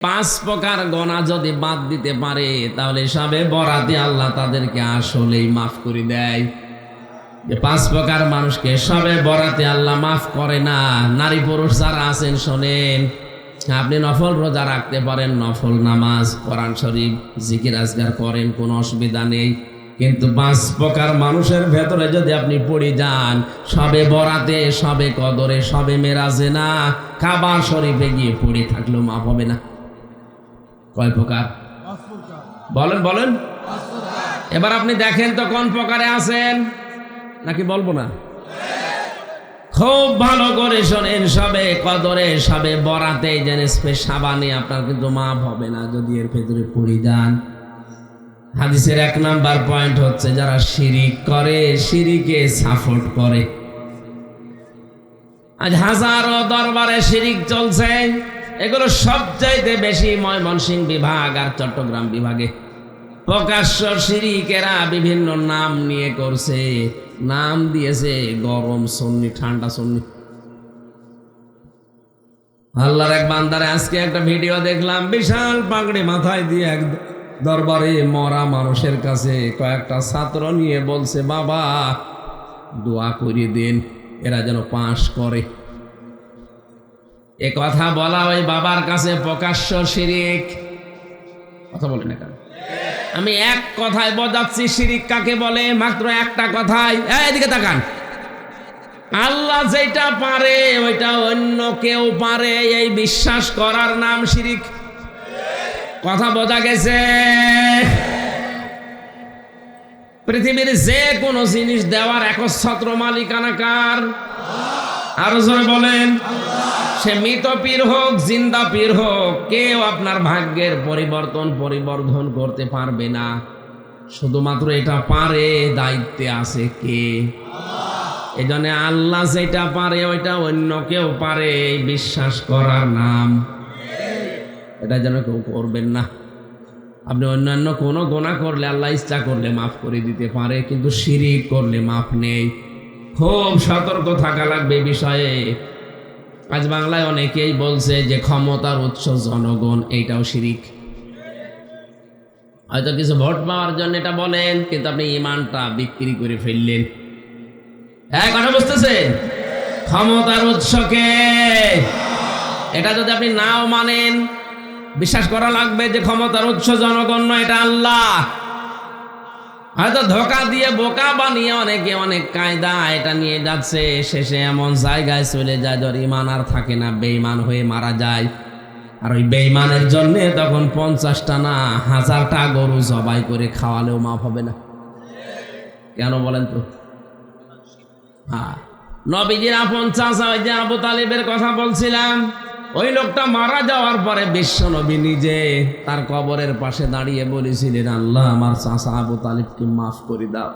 পাঁচ প্রকার গোনা যদি বাদ দিতে পারে তাহলে সবে বরাতে আল্লাহ তাদেরকে আসলেই মাফ করে দেয়। যে পাঁচ প্রকার মানুষকে সবে বরাতে আল্লাহ মাফ করে না। নারী পুরুষ যারা আছেন শোনেন, আপনি নফল রোজা রাখতে পারেন, নফল নামাজ, কোরআন শরীফ, জিকির আজগার করেন, কোনো অসুবিধা নেই। কিন্তু পাঁচ প্রকার মানুষের ভেতরে যদি আপনি পড়ে যান, সবে বরাতে, সবে কদরে, সবে মেরাজে না, কাবা শরীফে গিয়ে পড়ে থাকলেও মাফ হবে না। কয় প্রকার বলেন বলেন? এবার আপনি দেখেন তো কোন প্রকারে আছেন, নাকি বলবো না? খুব ভালো করে শোনেন, সবে কদরে, সবে বরাতে জেনে সাবানে আপনার কিন্তু মাফ হবে না যদি এর ভেতরে পড়ে যান। হাদিসের 1 নাম্বার পয়েন্ট হচ্ছে যারা শিরিক করে, শিরিকে সাপোর্ট করে। আজ হাজারো দরবারে শিরিক চলছে। এগুলো সবচাইতে বেশি ময়মনসিংহ বিভাগ আর চট্টগ্রাম বিভাগে। প্রকাশ্য শিরিকেরা বিভিন্ন নাম নিয়ে করছে। নাম দিয়েছে গরম সুন্নি, ঠান্ডা সুন্নি। আল্লাহর এক বান্দারে আজকে একটা ভিডিও দেখলাম, বিশাল পাগড়ি মাথায় দিয়ে এক দরবারে মরা মানুষের কাছে কয়েকটা ছাত্র নিয়ে বলছে, বাবা দোয়া করিয়ে দিন এরা যেন পাশ করে। এ কথা বলা ওই বাবার কাছে প্রকাশ্য শিরিক। কথা বলে না কেন? আমি এক কথায় বোঝাচ্ছি শিরিক কাকে বলে, মাত্র একটা কথায়। এদিকে তাকান। আল্লাহ যেটা পারে ওইটা অন্য কেউ পারে, এই বিশ্বাস করার নাম শিরিক। কথা বোঝা গেছে? পৃথিবীর যে কোনো জিনিস দেওয়ার একচ্ছত্র মালিকানা কার? আরো জোরে বলেন। সে মৃত পীর হোক, জিন্দা পীর হোক, কেউ আপনার ভাগ্যের পরিবর্তন করতে পারবে না। শুধুমাত্র এটা পারে, দায়িত্বে আছে কে? এই জন্য আল্লাহ যেটা পারে ওইটা অন্য কেউ পারে, এই বিশ্বাস করার নাম। এটা যেন কেউ করবেন না। আপনি অন্যান্য কোনো গোনা করলে আল্লাহ ইচ্ছা করলে মাফ করে দিতে পারে, কিন্তু শিরিক করলে মাফ নেই। খুব সতর্ক থাকা লাগবে বিষয়ে। আজ বাংলায় অনেকেই বলছে যে ক্ষমতার উৎস জনগণ, এইটাও শিরিক। হয়তো কিছু ভোট পাওয়ার জন্য এটা বলেন, কিন্তু আপনি ইমানটা বিক্রি করে ফেললেন। হ্যাঁ, কথা বুঝতেছেন? ক্ষমতার উৎসকে এটা যদি আপনি নাও মানেন, বিশ্বাস করা লাগবে যে ক্ষমতার উৎস জনগণ নয়, এটা আল্লাহ। হয়তো ধোকা দিয়ে বোকা বানিয়ে অনেকে অনেক কায়দা এটা নিয়ে যাচ্ছে, শেষে এমন জায়গায় চলে যায় যার ইমান আর থাকে না, বেঈমান হয়ে মারা যায়। আর ওই বেঈমানের জন্য তখন 50টা না 1000টা গরু জবাই করে খাওয়ালেও মাফ হবে না। কেন বলেন তো? হ্যাঁ, নবীজির আপন চাচা ওই যে আবু তালিবের কথা বলছিলাম, ওই লোকটা মারা যাওয়ার পরে বিশ্ব নবী নিজে তার কবরের পাশে দাঁড়িয়ে বলেছিলেন, আল্লাহ আমার চাচা আবু তালিবকে মাফ করে দাও।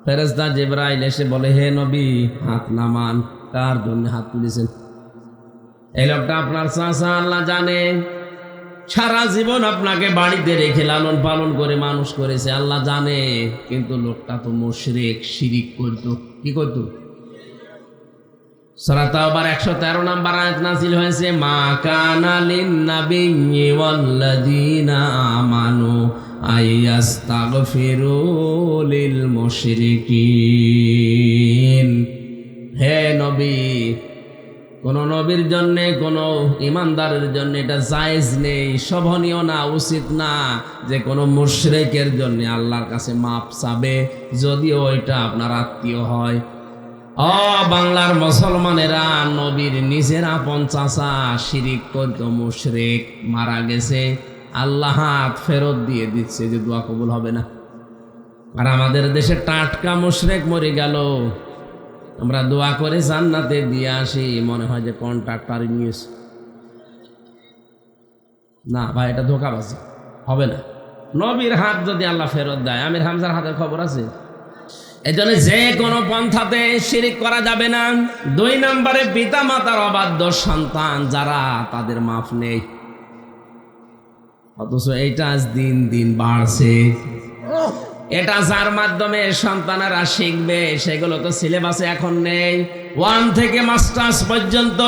ফেরেশতা জিবরাইল এসে বলে, হে নবী হাত নামান। কার জন্য হাত তুলেছেন? এই লোকটা আপনার চাচা, আল্লাহ জানে। সারা জীবন আপনাকে বাড়িতে রেখে লালন পালন করে মানুষ করেছে, আল্লাহ জানে। কিন্তু লোকটা তো মুশরিক, শিরিক করত। কি করত? সূরা তাওবার 113 নম্বর আয়াত নাযিল হয়েছে, মা কানা লিন-নাবিয়্যি ওয়াল্লাযীনা আমানু আইয়াস্তাগফিরু লিল মুশরিকিন। হে নবী, কোন নবীর জন্য, কোন ইমানদারের জন্য এটা জায়েজ নেই, শোভনীয় না, উচিত না যে কোনো মুশরিকের জন্য আল্লাহর কাছে মাপ চাবে, যদিও ওইটা আপনার আত্মীয় হয়। ও বাংলার মুসলমানেরা, নবীর নিজের আপন চাচা শিরিক করত, মুশরিক, মারা গেছে, আল্লাহ হাত ফেরত দিয়ে দিচ্ছে যে দোয়া কবুল হবে না। আর আমাদের দেশে টাটকা মুশরিক মরে গেল, আমরা দোয়া করে জান্নাতে দিয়ে আসি, মনে হয় যে কন্ট্রাক্টর নিয়েছে। না ভাই, এটা ধোঁকাবাজি, হবে না। নবীর হাত যদি আল্লাহ ফেরত দেয়, আমির হামজার হাতের খবর আছে। এই জন্য যে কোনো পন্থাতে শিরিক করা যাবে না। 2 নম্বরে পিতা মাতার অবাধ্য সন্তান যারা, তাদের মাফ নেই। অথচ এইটা আজ দিন দিন বাড়ছে। এটা যার মাধ্যমে সন্তানেরা শিখবে, সেগুলো তো সিলেবাসে এখন নেই। 1 থেকে মাস্টার্স পর্যন্ত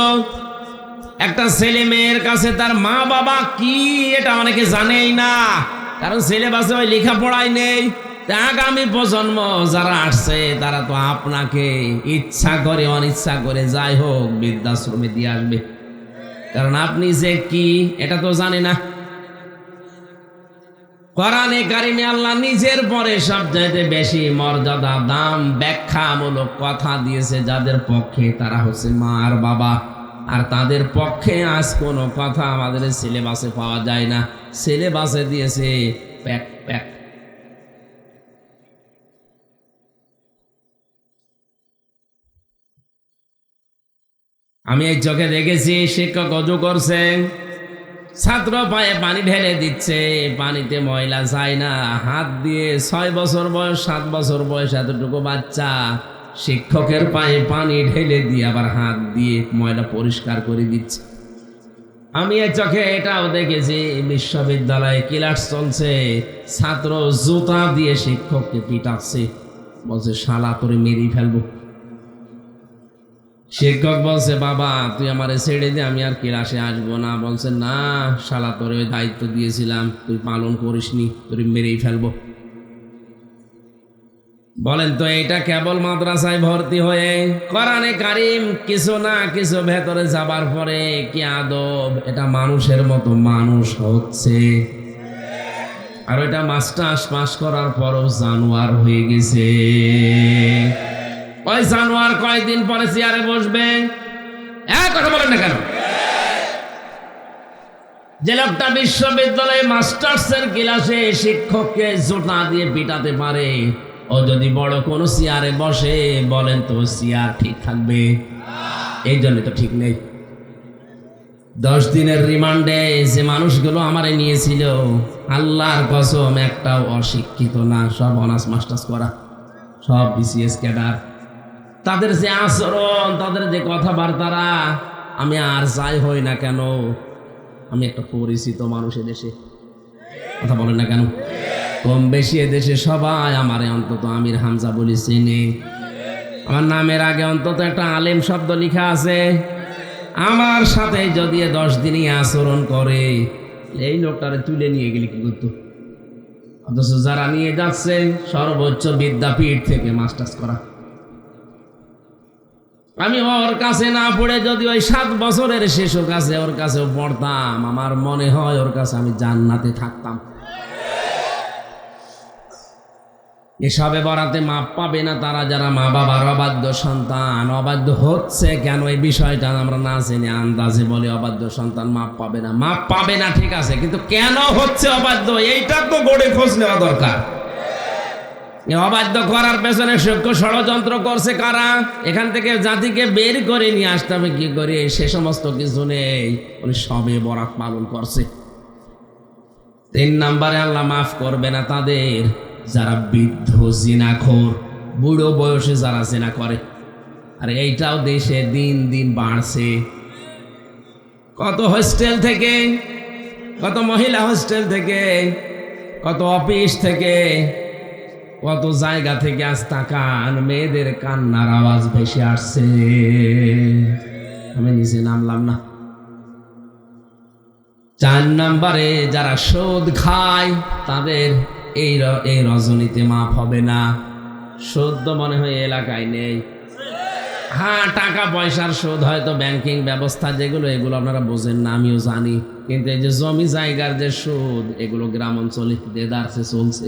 একটা ছেলে মেয়ের কাছে তার মা বাবা কি এটা অনেকে জানেই না, কারণ সিলেবাসে ওই লেখাপড়াই নেই। আগামী প্রজন্ম যারা আসছে তারা তো আপনাকে ইচ্ছা করে অনিচ্ছা করে যাই হোক বৃদ্ধাশ্রমে দিয়ে আসবে, কারণ আপনি যে কি এটা তো জানে না। কোরআনে কারিমে আল্লাহ নিজের পরে সবচাইতে বেশি মর্যাদা, দাম, ব্যাখ্যামূলক কথা দিয়েছে যাদের পক্ষে, তারা হচ্ছে মা আর বাবা। আর তাদের পক্ষে আজ কোনো কথা আমাদের সিলেবাসে পাওয়া যায় না। সিলেবাসে দিয়েছে প্যাক প্যাক। আমি এই চোখে দেখেছি শিক্ষক অজু করছে, ছাত্র পায়ে পানি ঢেলে দিচ্ছে, পানিতে ময়লা যায় না, হাত দিয়ে 6 বছর বয়স 7 বছর বয়স এতটুকু বাচ্চা শিক্ষকের পায়ে পানি ঢেলে দিয়ে আবার হাত দিয়ে ময়লা পরিষ্কার করে দিচ্ছে। আমি এই চোখে এটাও দেখেছি বিশ্ববিদ্যালয়ে ক্লাস চলছে, ছাত্র জুতা দিয়ে শিক্ষককে পিটাচ্ছে, বলছে শালা তোরে মেরেই ফেলবো। শিক্ষক বলছে বাবা তুই আমারে ছেড়ে দে, আমি আর ক্লাসে আসবো না। বলছে না শালা তোরে ওই দায়িত্ব দিয়েছিলাম তুই পালন করিসনি, তোর মেরেই ফেলবো। বলেন তো এইটা কেবল মাদ্রাসায় ভর্তি হয়ে কোরআনে কারিম কিছু না কিছু ভেতরে যাবার পরে কি আদব, এটা মানুষের মতো মানুষ হচ্ছে। আর ওইটা মাস্টার্স পাস করার পরও জানোয়ার হয়ে গেছে। ওই জানোয়ার কয়েকদিন পরে চেয়ারে বসবে। কথা বলেন না কেন? যে লোকটা বিশ্ববিদ্যালয়ে মাস্টার্সের ক্লাসে শিক্ষককে জুতা দিয়ে পিটাতে পারে, ও যদি বড় কোনো চেয়ারে বসে বলেন তো চেয়ার ঠিক থাকবে? এই জন্য তো ঠিক নেই। 10 দিনের রিমান্ডে যে মানুষগুলো আমারে নিয়েছিল, আল্লাহর কসম একটাও অশিক্ষিত না, সব অনার্স মাস্টার্স করা, সব বিসিএস ক্যাডার। তাদের যে আচরণ, তাদের যে কথাবার্তারা, আমি আর যাই হই না কেন আমি একটা পরিচিত মানুষ এদেশে। কথা বলেন না কেন? কম বেশি এদেশে সবাই আমারে অন্তত আমির হামজা বলে চেনে। আমার নামের আগে অন্তত একটা আলেম শব্দ লেখা আছে। আমার সাথে যদি 10 দিনই আচরণ করে, এই লোকটারে তুলে নিয়ে গেলে কি করতো? অথচ যারা নিয়ে যাচ্ছে সর্বোচ্চ বিদ্যাপীঠ থেকে মাস্টার্স করা। আমি ওর কাছে না পড়ে যদি ওই 7 বছরের শিশু কাছে ওর কাছেও পড়তাম, আমার মনে হয় ওর কাছে আমি জান্নাতে থাকতাম। এসবে বরাতে মাপ পাবে না তারা যারা মা বাবার অবাধ্য সন্তান। অবাধ্য হচ্ছে কেন এই বিষয়টা আমরা না জেনে আন্দাজে বলে অবাধ্য সন্তান মাপ পাবে না। মাপ পাবে না ঠিক আছে, কিন্তু কেন হচ্ছে অবাধ্য এইটা তো গড়ে খোঁজ নেওয়া দরকার। অবাধ্য করার পেছনে সূক্ষ্ম ষড়যন্ত্র করছে কারা? এখান থেকে জাতিকে বের করে নিয়ে আসতে হবে কি করে, সে সমস্ত কিছু নেই। উনি সবে বরাত পালন করছে। 3 নম্বরে আল্লাহ মাফ করবে না তাদের যারা বৃদ্ধ জিনাখোর, বুড়ো বয়সে যারা জিনা করে। আর এইটাও দেশে দিন দিন বাড়ছে। কত হোস্টেল থেকে, কত মহিলা হোস্টেল থেকে, কত অফিস থেকে, কত জায়গা থেকে আজ তাকান মেয়েদের কান্নার আওয়াজ ভেসে আসছে। আমি নিচে নামলাম না। 4 নম্বরে যারা সুদ খায় তাদের এই রজনীতে মাফ হবে না। সুদ তো মনে হয় এলাকায় নেই। হ্যাঁ, টাকা পয়সার সুদ হয়তো ব্যাংকিং ব্যবস্থা যেগুলো, এগুলো আপনারা বোঝেন না, আমিও জানি। কিন্তু এই যে জমি জায়গার যে সুদ, এগুলো গ্রাম অঞ্চলে দেদারসে চলছে।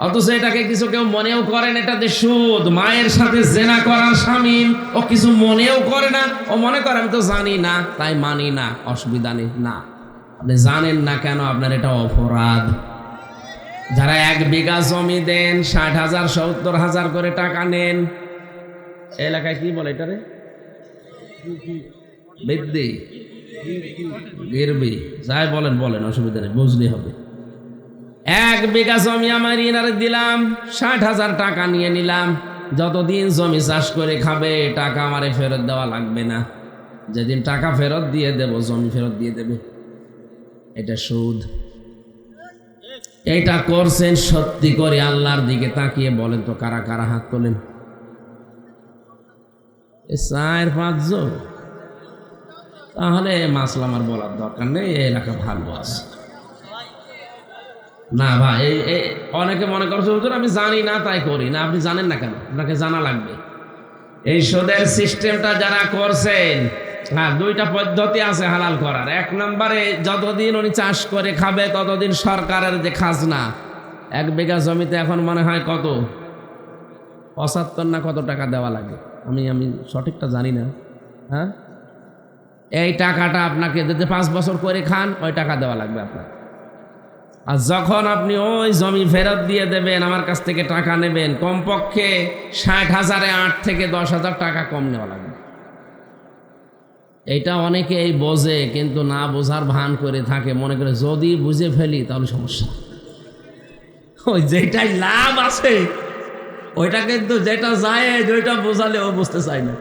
অথচ এটাকে কিছু কেউ মনেও করেন এটা যে সুদ। মায়ের সাথে জেনা করার শামিল, ও কিছু মনেও করে না। ও মনে করে আমি তো জানি না তাই মানি না, অসুবিধা নেই। না, আপনি জানেন না কেন আপনার এটা অপরাধ। যারা 1 বিঘা জমি দেন 60,000 70,000 করে টাকা নেন, এলাকায় কি বলে এটারে? বৃদ্ধি গিরবি যাই বলেন বলেন, অসুবিধা নেই, বুঝলে হবে। 1 বিঘা জমি আমার ইনারে দিলাম, 60,000 টাকা নিয়ে নিলাম। যতদিন জমি চাষ করে খাবে টাকা আমারে ফেরত দেওয়া লাগবে না। যেদিন টাকা ফেরত দিয়ে দেব জমি ফেরত দিয়ে দেবে। এটা সুদ। এটা করছেন সত্যি করে আল্লাহর দিকে তাকিয়ে বলেন তো কারা কারা হাত তোলেন? 4-5 জন। তাহলে মাসলা আমার বলার দরকার নেই, এই এলাকা ভালো আছে। না ভাই, এই অনেকে মনে করছে হুজুর আমি জানি না তাই করি না। আপনি জানেন না কেন? আপনাকে জানা লাগবে। এই সুদের সিস্টেমটা যারা করছেন, হ্যাঁ, দুইটা পদ্ধতি আছে হালাল করার। এক নম্বরে যতদিন উনি চাষ করে খাবে ততদিন সরকারের যে খাজনা, 1 বিঘা জমিতে এখন মনে হয় কত 75 না কত টাকা দেওয়া লাগে, আমি সঠিকটা জানি না। হ্যাঁ, এই টাকাটা আপনাকে যদি 5 বছর করে খান ওই টাকা দেওয়া লাগবে আপনার। আর যখন আপনি ওই জমি ফেরত দিয়ে দেবেন, আমার কাছ থেকে টাকা নেবেন, কমপক্ষে 60,000-এ 8 থেকে 10,000 টাকা কম নেওয়া লাগবে। এইটা অনেকে এই বোঝে, কিন্তু না বোঝার ভান করে থাকে, মনে করে যদি বুঝে ফেলি তাহলে সমস্যা। ওই যেটাই লাভ আছে ওইটা, কিন্তু যেটা যায় ওইটা বোঝালে ও বুঝতে চায় না।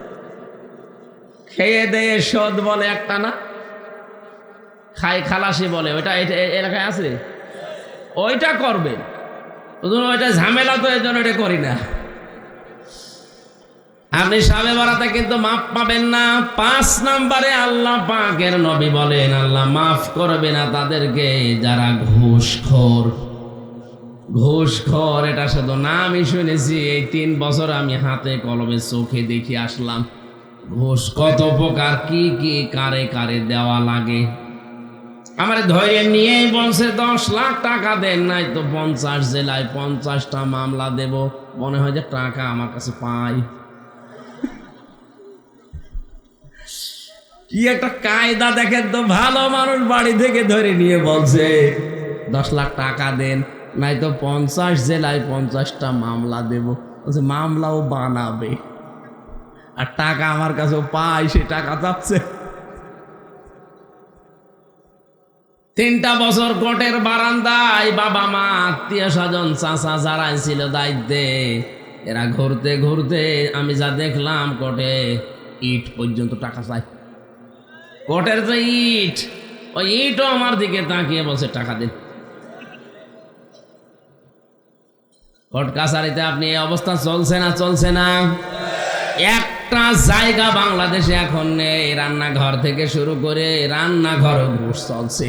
খেয়ে দেয়ে শোধ বলে একটা না, খাই খালাসি বলে, ওইটা এলাকায় আছে, ওইটা করবে। ওইটা ঝামেলা, তো এর জন্য এটা করি না। আপনি সাবে বারাতে কিন্তু মাফ পাবেন না। 5 নম্বরে আল্লাহ পাকের নবী বলেন আল্লাহ মাফ করবে না তাদেরকে যারা ঘুষখোর। এটা শুধু নামই শুনেছি, এই 3 বছর আমি হাতে কলমে চোখে দেখি আসলাম ঘুষ কত প্রকার, কি কি কারে কারে দেওয়া লাগে। আমার ধরে নিয়ে বলছে 10 লাখ টাকা দেন, নাই তো 50 জেলায় 50টা মামলা দেব। মনে হয় যে টাকা আমার কাছে পাই। কি একটা কায়দা দেখেন তো, ভালো মানুষ বাড়ি থেকে ধরে নিয়ে বলছে 10 লাখ টাকা দেন, নাই তো 50 জেলায় 50টা মামলা দেব। বলছে মামলাও বানাবে আর টাকা আমার কাছেও পাই, সে টাকা চাচ্ছে। 3টা বছর কোর্টের বারান্দায় বাবা মা আত্মীয় স্বজন চাচা যারা ছিল দায়িত্বে, এরা ঘুরতে ঘুরতে আমি যা দেখলাম কোর্টে ইট পর্যন্ত টাকা চাই। কোর্টের যে ইট, ওই ইটও আমার দিকে তাকিয়ে বলছে টাকা দিন। কোর্ট কাছারিতে আপনি এই অবস্থা চলছে না। একটা জায়গা বাংলাদেশে এখন নেই, রান্নাঘর থেকে শুরু করে রান্নাঘর ঘুষ চলছে,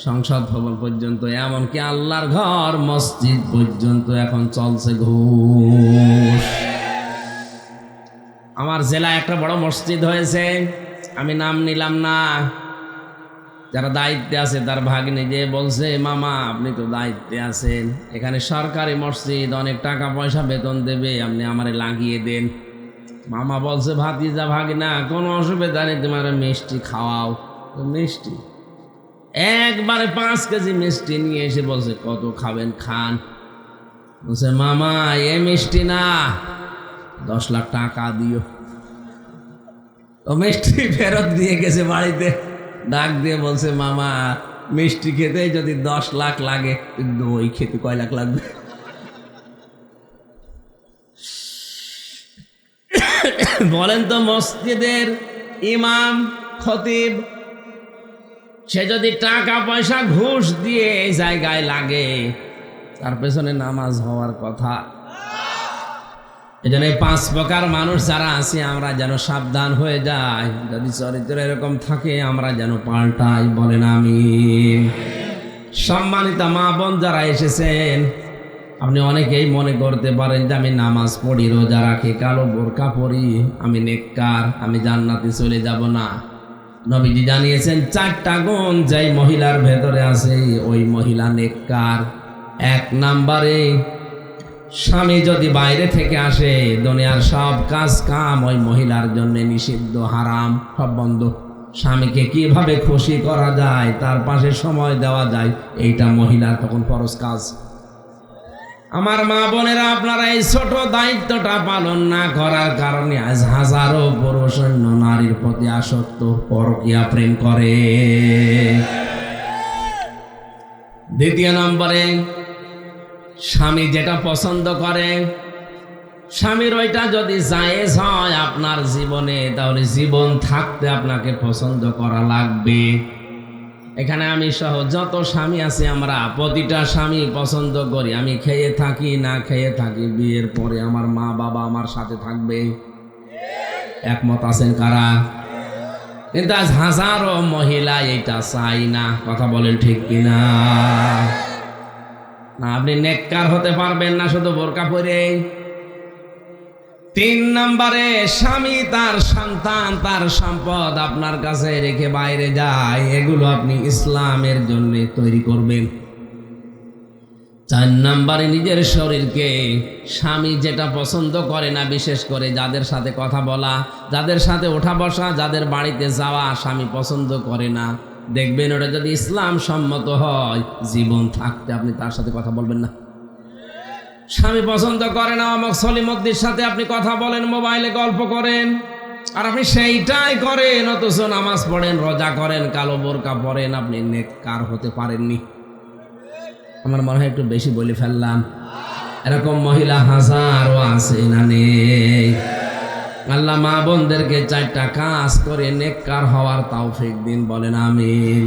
সংসদ ভবন পর্যন্ত, এমনকি আল্লাহর ঘর মসজিদ পর্যন্ত এখন চলছে ঘুষ। আমার জেলায় একটা বড় মসজিদ হয়েছে, আমি নাম নিলাম না, যারা দায়িত্বে আছে তার ভাগ্নে যে বলছে মামা আপনি তো দায়িত্বে আছেন, এখানে সরকারি মসজিদ, অনেক টাকা পয়সা বেতন দেবে, আপনি আমারে লাগিয়ে দেন। মামা বলছে ভাতিজা ভাগনা কোনো অসুবিধা নেই, তোমার মিষ্টি খাওয়াও। মিষ্টি একবারে 5 কেজি মিষ্টি নিয়ে এসে বলছে কত খাবেন খান। বলছে মামা এ মিষ্টি না, 10 লাখ টাকা দিও। ও মিষ্টি ফেরত দিয়ে গেছে বাড়িতে, ডাক দিয়ে বলছে মামা মিষ্টি খেতে যদি 10 লাখ লাগে, দই খেতে কয় লাখ লাগবে? বলেন তো, মসজিদের ইমাম খতিব সে যদি টাকা পয়সা ঘুষ দিয়ে এই জায়গায় লাগে, তার পেছনে নামাজ হওয়ার কথা। এই জন্য 5 প্রকার মানুষ যারা আছে আমরা যেন সাবধান হয়ে যাই, যদি চরিত্র এরকম থাকে আমরা যেন পাল্টাই। বলেন আমিন। সম্মানিত মা বোন যারা এসেছেন, আপনি অনেকেই মনে করতে পারেন যে আমি নামাজ পড়ি, রোজা রাখি, কালো বোরকা পরি, আমি নেককার, আমি জান্নাতে চলে যাব না। নবীজি জানিয়েছেন 4টা গুণ যেই মহিলার ভেতরে আছে ওই মহিলা নেককার। 1 নম্বরে স্বামী যদি বাইরে থেকে আসে, দুনিয়ার সব কাজ কাম ওই মহিলার জন্য নিষিদ্ধ, হারাম, সব বন্ধ। স্বামীকে কিভাবে খুশি করা যায়, তার পাশে সময় দেওয়া যায়, এইটা মহিলার তখন ফরজ কাজ। আমার মা বোনেরা, আপনারা এই ছোট দায়িত্বটা পালন না করার কারণে আজ হাজারো পুরুষ অন্য নারীর প্রতি আসক্ত, পরকীয়া প্রেম করে। 2 নম্বরে স্বামী যেটা পছন্দ করে, স্বামীর ওইটা যদি জায়েজ হয় আপনার জীবনে, তাহলে জীবন থাকতে আপনাকে পছন্দ করা লাগবে। এখানে আমি সহ যত স্বামী আছে, আমরা প্রতিটা স্বামী পছন্দ করি। আমি খেয়ে থাকি না খেয়ে থাকি, বিয়ের পরে আমার মা বাবা আমার সাথে থাকবে। একমত আছেন কারা? কিন্তু আজ হাজারো মহিলা এটা চাই না। কথা বলেন ঠিক কিনা? না, আপনি নেককার হতে পারবেন না শুধু বোরকা পরে। 3 নম্বরে, স্বামী তার সন্তান তার সম্পদ আপনার কাছে রেখে বাইরে যায়, এগুলো আপনি ইসলামের জন্য তৈরি করবেন। 4 নম্বরে, নিজের শরীরকে স্বামী যেটা পছন্দ করে না, বিশেষ করে যাদের সাথে কথা বলা, যাদের সাথে ওঠা বসা, যাদের বাড়িতে যাওয়া স্বামী পছন্দ করে না, দেখবেন ওটা যদি ইসলাম সম্মত হয়, জীবন থাকতে আপনি তার সাথে কথা বলবেন না। স্বামী পছন্দ করে না অমুক সলিমদ্দির সাথে আপনি কথা বলেন, মোবাইলে গল্প করেন, আর আপনি সেইটাই করেন, অথচ নামাজ পড়েন, রোজা করেন, কালো বোরকা পরেন, আপনি নেককার হতে পারেননি। আমার মনে হয় একটু বেশি বলে ফেললাম। এরকম মহিলা হাজারও আছে না নেই? আল্লাহ মা বোনদেরকে 4টা কাজ করে নেককার হওয়ার তৌফিক দিন, বলেন আমিন।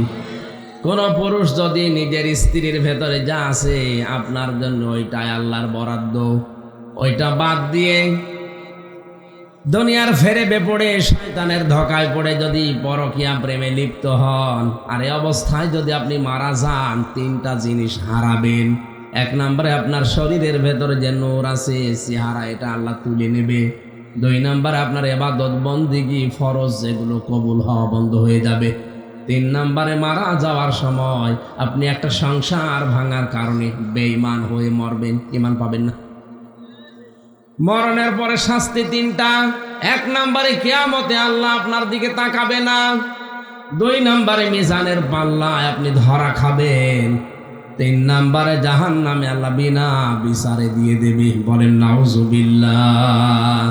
কোন পুরুষ যদি নিজের স্ত্রীর ভেতরে যা আছে আপনার জন্য ওইটাই আল্লাহর বরাদ্দ, ওইটা বাদ দিয়ে দুনিয়ার ফেরে বেপড়ে শয়তানের ধোঁকায় পড়ে যদি পরকীয়া প্রেমে লিপ্ত হন, আর এই অবস্থায় যদি আপনি মারা যান, 3টা জিনিস হারাবেন। 1 নম্বরে আপনার শরীরের ভেতরে যে নূর আছে চেহারা, এটা আল্লাহ তুলে নেবে। 2 নম্বরে আপনার ইবাদত বন্দেগী ফরজ যেগুলো কবুল হওয়া বন্ধ হয়ে যাবে। 3 নম্বরে মারা যাওয়ার সময় আপনি একটা সংসার ভাঙার কারণে বেঈমান হয়ে মরবেন, ঈমান পাবেন না। মরণের পরে শাস্তি 3টা। 1 নম্বরে কিয়ামতে আল্লাহ আপনার দিকে তাকাবে না। 2 নম্বরে মিজানের পাল্লায় আপনি ধরা খাবেন। 3 নম্বরে জাহান্নামে আল্লাহ বিনা বিচারে দিয়ে দেবে, বলেন নাউজুবিল্লাহ।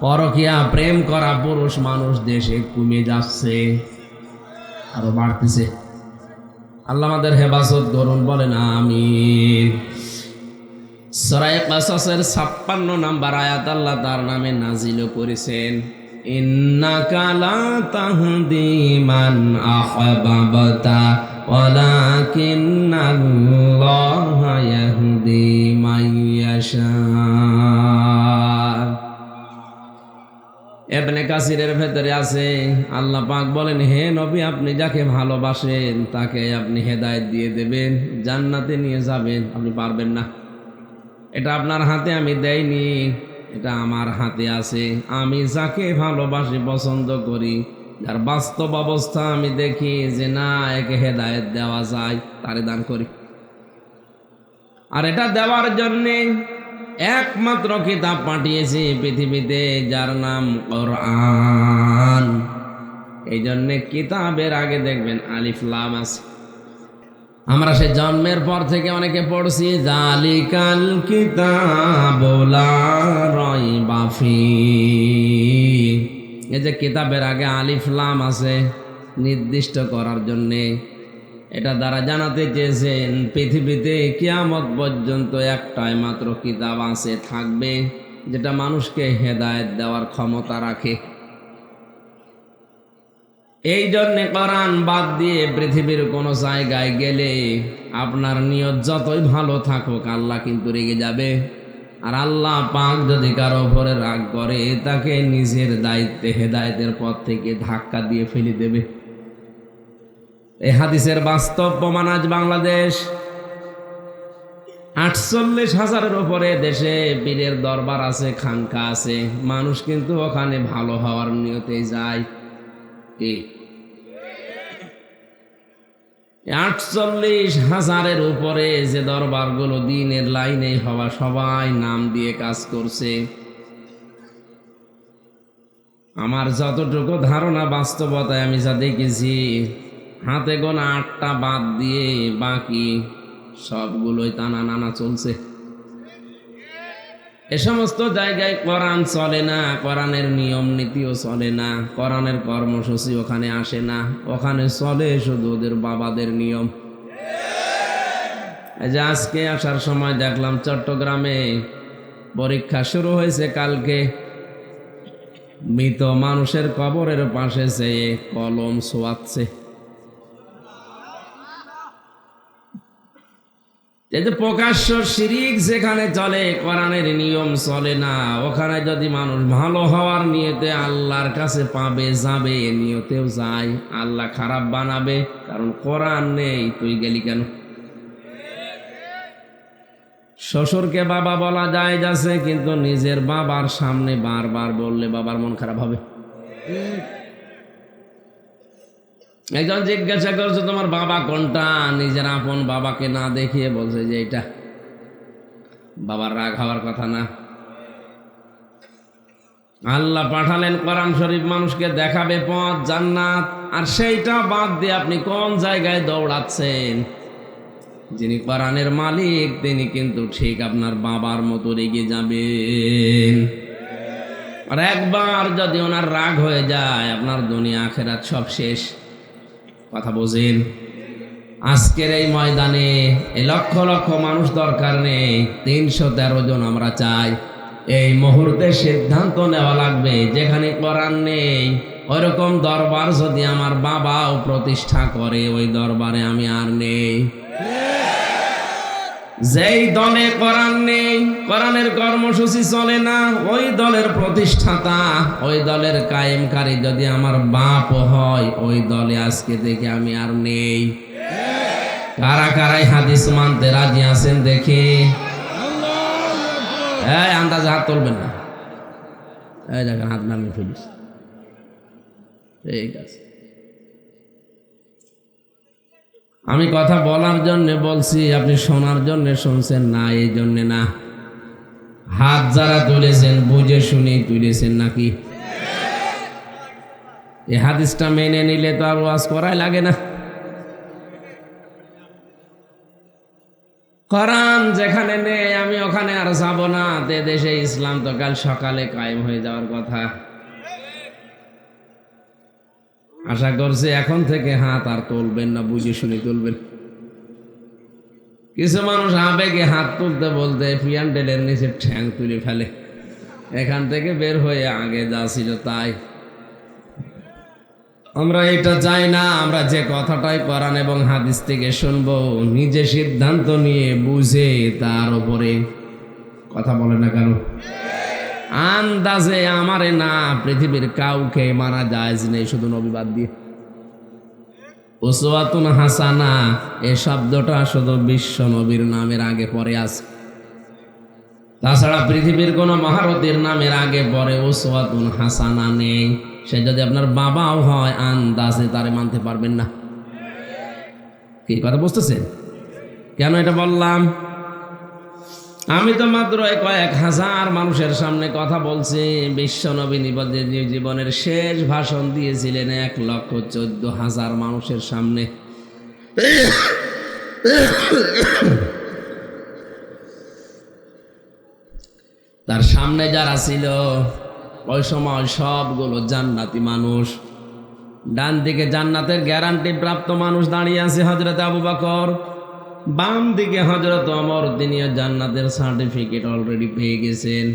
পরকীয়া প্রেম করা পুরুষ মানুষ দেশে কমে যাচ্ছে, আরো বাড়তেছে। আল্লাহ আমাদের হেফাজত করুন, বলেন আমিন। সূরা কাসাসের 56 নম্বর আয়াত আল্লাহ তার নামে নাজিল করেছেন, ইন্নাকা লা তাহদি মান আহবাবতা ওয়ালাকিন্নাল্লাহা ইয়াহদি মান ইয়াশা। ইবনে কাসিরের ভেতরে আছে, আল্লাহ পাক বলেন, হে নবী, আপনি যাকে ভালোবাসেন তাকে আপনি হেদায়েত দিয়ে দেবেন, জান্নাতে নিয়ে যাবেন। আপনি পারবেন না, এটা আপনার হাতে আমি দেইনি, এটা আমার হাতে আছে। আমি যাকে ভালোবাসি, পছন্দ করি, যার বাস্তব অবস্থা আমি দেখি যে না একে হেদায়েত দেওয়া যায়, তারে দান করি। আর এটা দেওয়ার জন্যে একমাত্র কিতাব পাঠিয়েছি পৃথিবীতে, যার নাম কোরআন। এই জন্যে কিতাবের আগে দেখবেন আলিফ লাম আছে। আমরা সে জন্মের পর থেকে অনেকে পড়ছি, জালিকাল কিতাবু লা রাইবা ফীহ। এই যে কিতাবের আগে আলিফ লাম আছে নির্দিষ্ট করার জন্যে, এটা দ্বারা জানাতে চেয়েছেন পৃথিবীতে কিয়ামত পর্যন্ত একটাই মাত্র কিতাব আছে, থাকবে, যেটা মানুষকে হেদায়েত দেওয়ার ক্ষমতা রাখে। এই জন্যে কোরআন বাদ দিয়ে পৃথিবীর কোনো জায়গায় গেলে আপনার নিয়ত যতই ভালো থাকুক, আল্লাহ কিন্তু রেগে যাবে। আর আল্লাহ পাক যদি কারো উপরে রাগ করে, তাকে নিজের দায়িত্বে হেদায়েতের পথ থেকে ধাক্কা দিয়ে ফেলে দেবে। এই হাদিসের বাস্তব প্রমাণ আজ বাংলাদেশ। 48,000-এর উপরে দেশে পীরের দরবার আছে, খানকা আছে, মানুষ কিন্তু ওখানে ভালো হওয়ার নিয়তে যায়। 48,000-এর উপরে যে দরবারগুলো দিনের লাইনে হওয়া, সবাই নাম দিয়ে কাজ করছে। আমার যতটুকু ধারণা, বাস্তবতায় আমি যা দেখেছি, হাতে গোনা 8টা বাদ দিয়ে বাকি সবগুলোই টানা নানা চলছে। এ সমস্ত জায়গায় কোরআন চলে না, কোরআনের নিয়ম নীতিও চলে না, কোরআনের কর্মসূচি ওখানে আসে না, ওখানে চলে শুধু ওদের বাবাদের নিয়ম। এই যে আজকে আসার সময় দেখলাম চট্টগ্রামে পরীক্ষা শুরু হয়েছে কালকে, মৃত মানুষের কবরের পাশে যেয়ে কলম ছোঁয়াচ্ছে। এই যে প্রকাশ্য শিরিক যেখানে চলে, কোরআনের নিয়ম চলে না, ওখানে যদি মানুষ ভালো হওয়ার নিয়তে আল্লাহর কাছে পাবে, যাবে, নিয়তেও যায়, আল্লাহ খারাপ বানাবে, কারণ কোরআন নেই। তুই গেলি কেন? শ্বশুরকে বাবা বলা যায় যাচ্ছে, কিন্তু নিজের বাবার সামনে বারবার বললে বাবার মন খারাপ হবে। একজন জিজ্ঞাসা করছে তোমার বাবা কোনটা, নিজের আপন বাবাকে না দেখিয়ে বলছে যে এটা। বাবার রাগ হওয়ার কথা না। আল্লাহ পাঠালেন কোরআন শরীফ মানুষকে দেখাবে পথ জান্নাত, আর সেইটা বাদ দিয়ে আপনি কোন জায়গায় দৌড়াচ্ছেন? যিনি কোরআনের মালিক তিনি কিন্তু ঠিক আপনার বাবার মতো রেগে যাবেন। আর একবার যদি ওনার রাগ হয়ে যায়, আপনার দুনিয়া আখেরাত সব শেষ। কথা বোঝেন? আজকের এই ময়দানে এই লক্ষ লক্ষ মানুষ দরকার নেই, 313 জন আমরা চাই। এই মুহূর্তে সিদ্ধান্ত নেওয়া লাগবে, যেখানে কোরআন নেই ওইরকম দরবার যদি আমার বাবাও প্রতিষ্ঠা করে, ওই দরবারে আমি আর নেই। যেই দলে কোরআন নেই, কোরআনের কর্মসূচি চলে না, ওই দলের প্রতিষ্ঠাতা, ওই দলের কায়েমকারী যদি আমার বাপ হয়, ওই দলে আজকে থেকে আমি আর নেই। কারা কারাই হাদিস মানতে রাজি আছেন দেখি? এই আন্দাজ হাত তুলবেন না, এই দেখেন হাত নামিয়ে ফেলিস। ঠিক আছে, আমি কথা বলার জন্য বলছি, আপনি শোনার জন্য শুনছেন না, এই জন্য না। হাত যারা তুলেছেন বুঝে শুনে তুলেছেন নাকি? এই হাদিসটা মেনে নিলে তো আর ওয়াজ করাই লাগে না। কোরআন যেখানে নেই আমি ওখানে আর যাব না। দেশে ইসলাম তো কাল সকালে কায়েম হয়ে যাওয়ার কথা। আশা করছি এখন থেকে হাত আর তুলবেন না, বুঝে শুনে তুলবেন। কিছু মানুষ আবেগে হাত তুলতে বলতে পিয়ান্ডেলের নিচে ঠ্যাং তুলে ফেলে, এখান থেকে বের হয়ে আগে যা ছিল তাই। আমরা এটা চাই না। আমরা যে কথাটাই কোরআন এবং হাদিস থেকে শুনবো, নিজে সিদ্ধান্ত নিয়ে বুঝে তার উপরে কথা বলে না কেন? আন্দাজে আমারে না, পৃথিবীর কাউকে মানা জায়েজ নেই, শুধু নবী বাদ দিয়ে। উসওয়াতুন হাসানা এই শব্দটা শুধু বিশ্ব নবীর নামের আগে পরে আছে। তাছাড়া পৃথিবীর কোন মহারথীর নামের আগে পরে উসওয়াতুন হাসানা নেই। সে যদি আপনার বাবাও হয়, আন্দাজে তারে মানতে পারবেন না। কি কথা বুঝতেছেন? কেন এটা বললাম? আমি তো মাত্র কয়েক হাজার মানুষের সামনে কথা বলছি। বিশ্ব নবী জীবনের শেষ ভাষণ দিয়েছিলেন 1,14,000 মানুষের সামনে। তার সামনে যারা ছিল ওই সময় সবগুলো জান্নাতি মানুষ। ডান দিকে জান্নাতের গ্যারান্টি প্রাপ্ত মানুষ দাঁড়িয়ে আছে হযরত আবু বকর, বাম দিকে হযরত ওমর, তিনিও জান্নাতের সার্টিফিকেট অলরেডি পেয়ে গেছেন।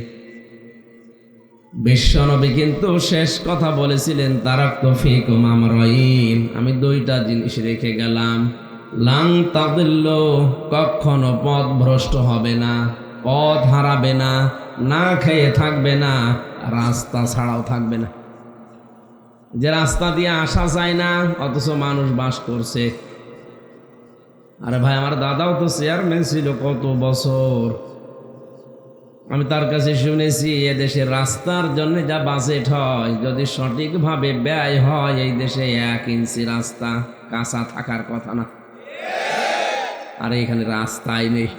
বিশ্বনবী কিন্তু শেষ কথা বলেছিলেন, তারাক্তু ফীকুম আমরাইন, আমি দুইটা জিনিস রেখে গেলাম। লান তাদিল্লু, কখনো পথ ভ্রষ্ট হবে না, পথ হারাবে না, না খেয়ে থাকবে না, রাস্তা ছাড়াও থাকবে না। যে রাস্তা দিয়ে আসা যায় না অথচ মানুষ বাস করছে। আরে ভাই, আমার দাদাও তো চেয়ারম্যান ছিল কত বছর। আমি তার কাছে শুনেছি এদেশের রাস্তার জন্য যা বাজেট হয়, যদি সঠিকভাবে ব্যয় হয়, এই দেশে 1 ইঞ্চি রাস্তা কাঁচা থাকার কথা না। আর এখানে রাস্তাই নেই।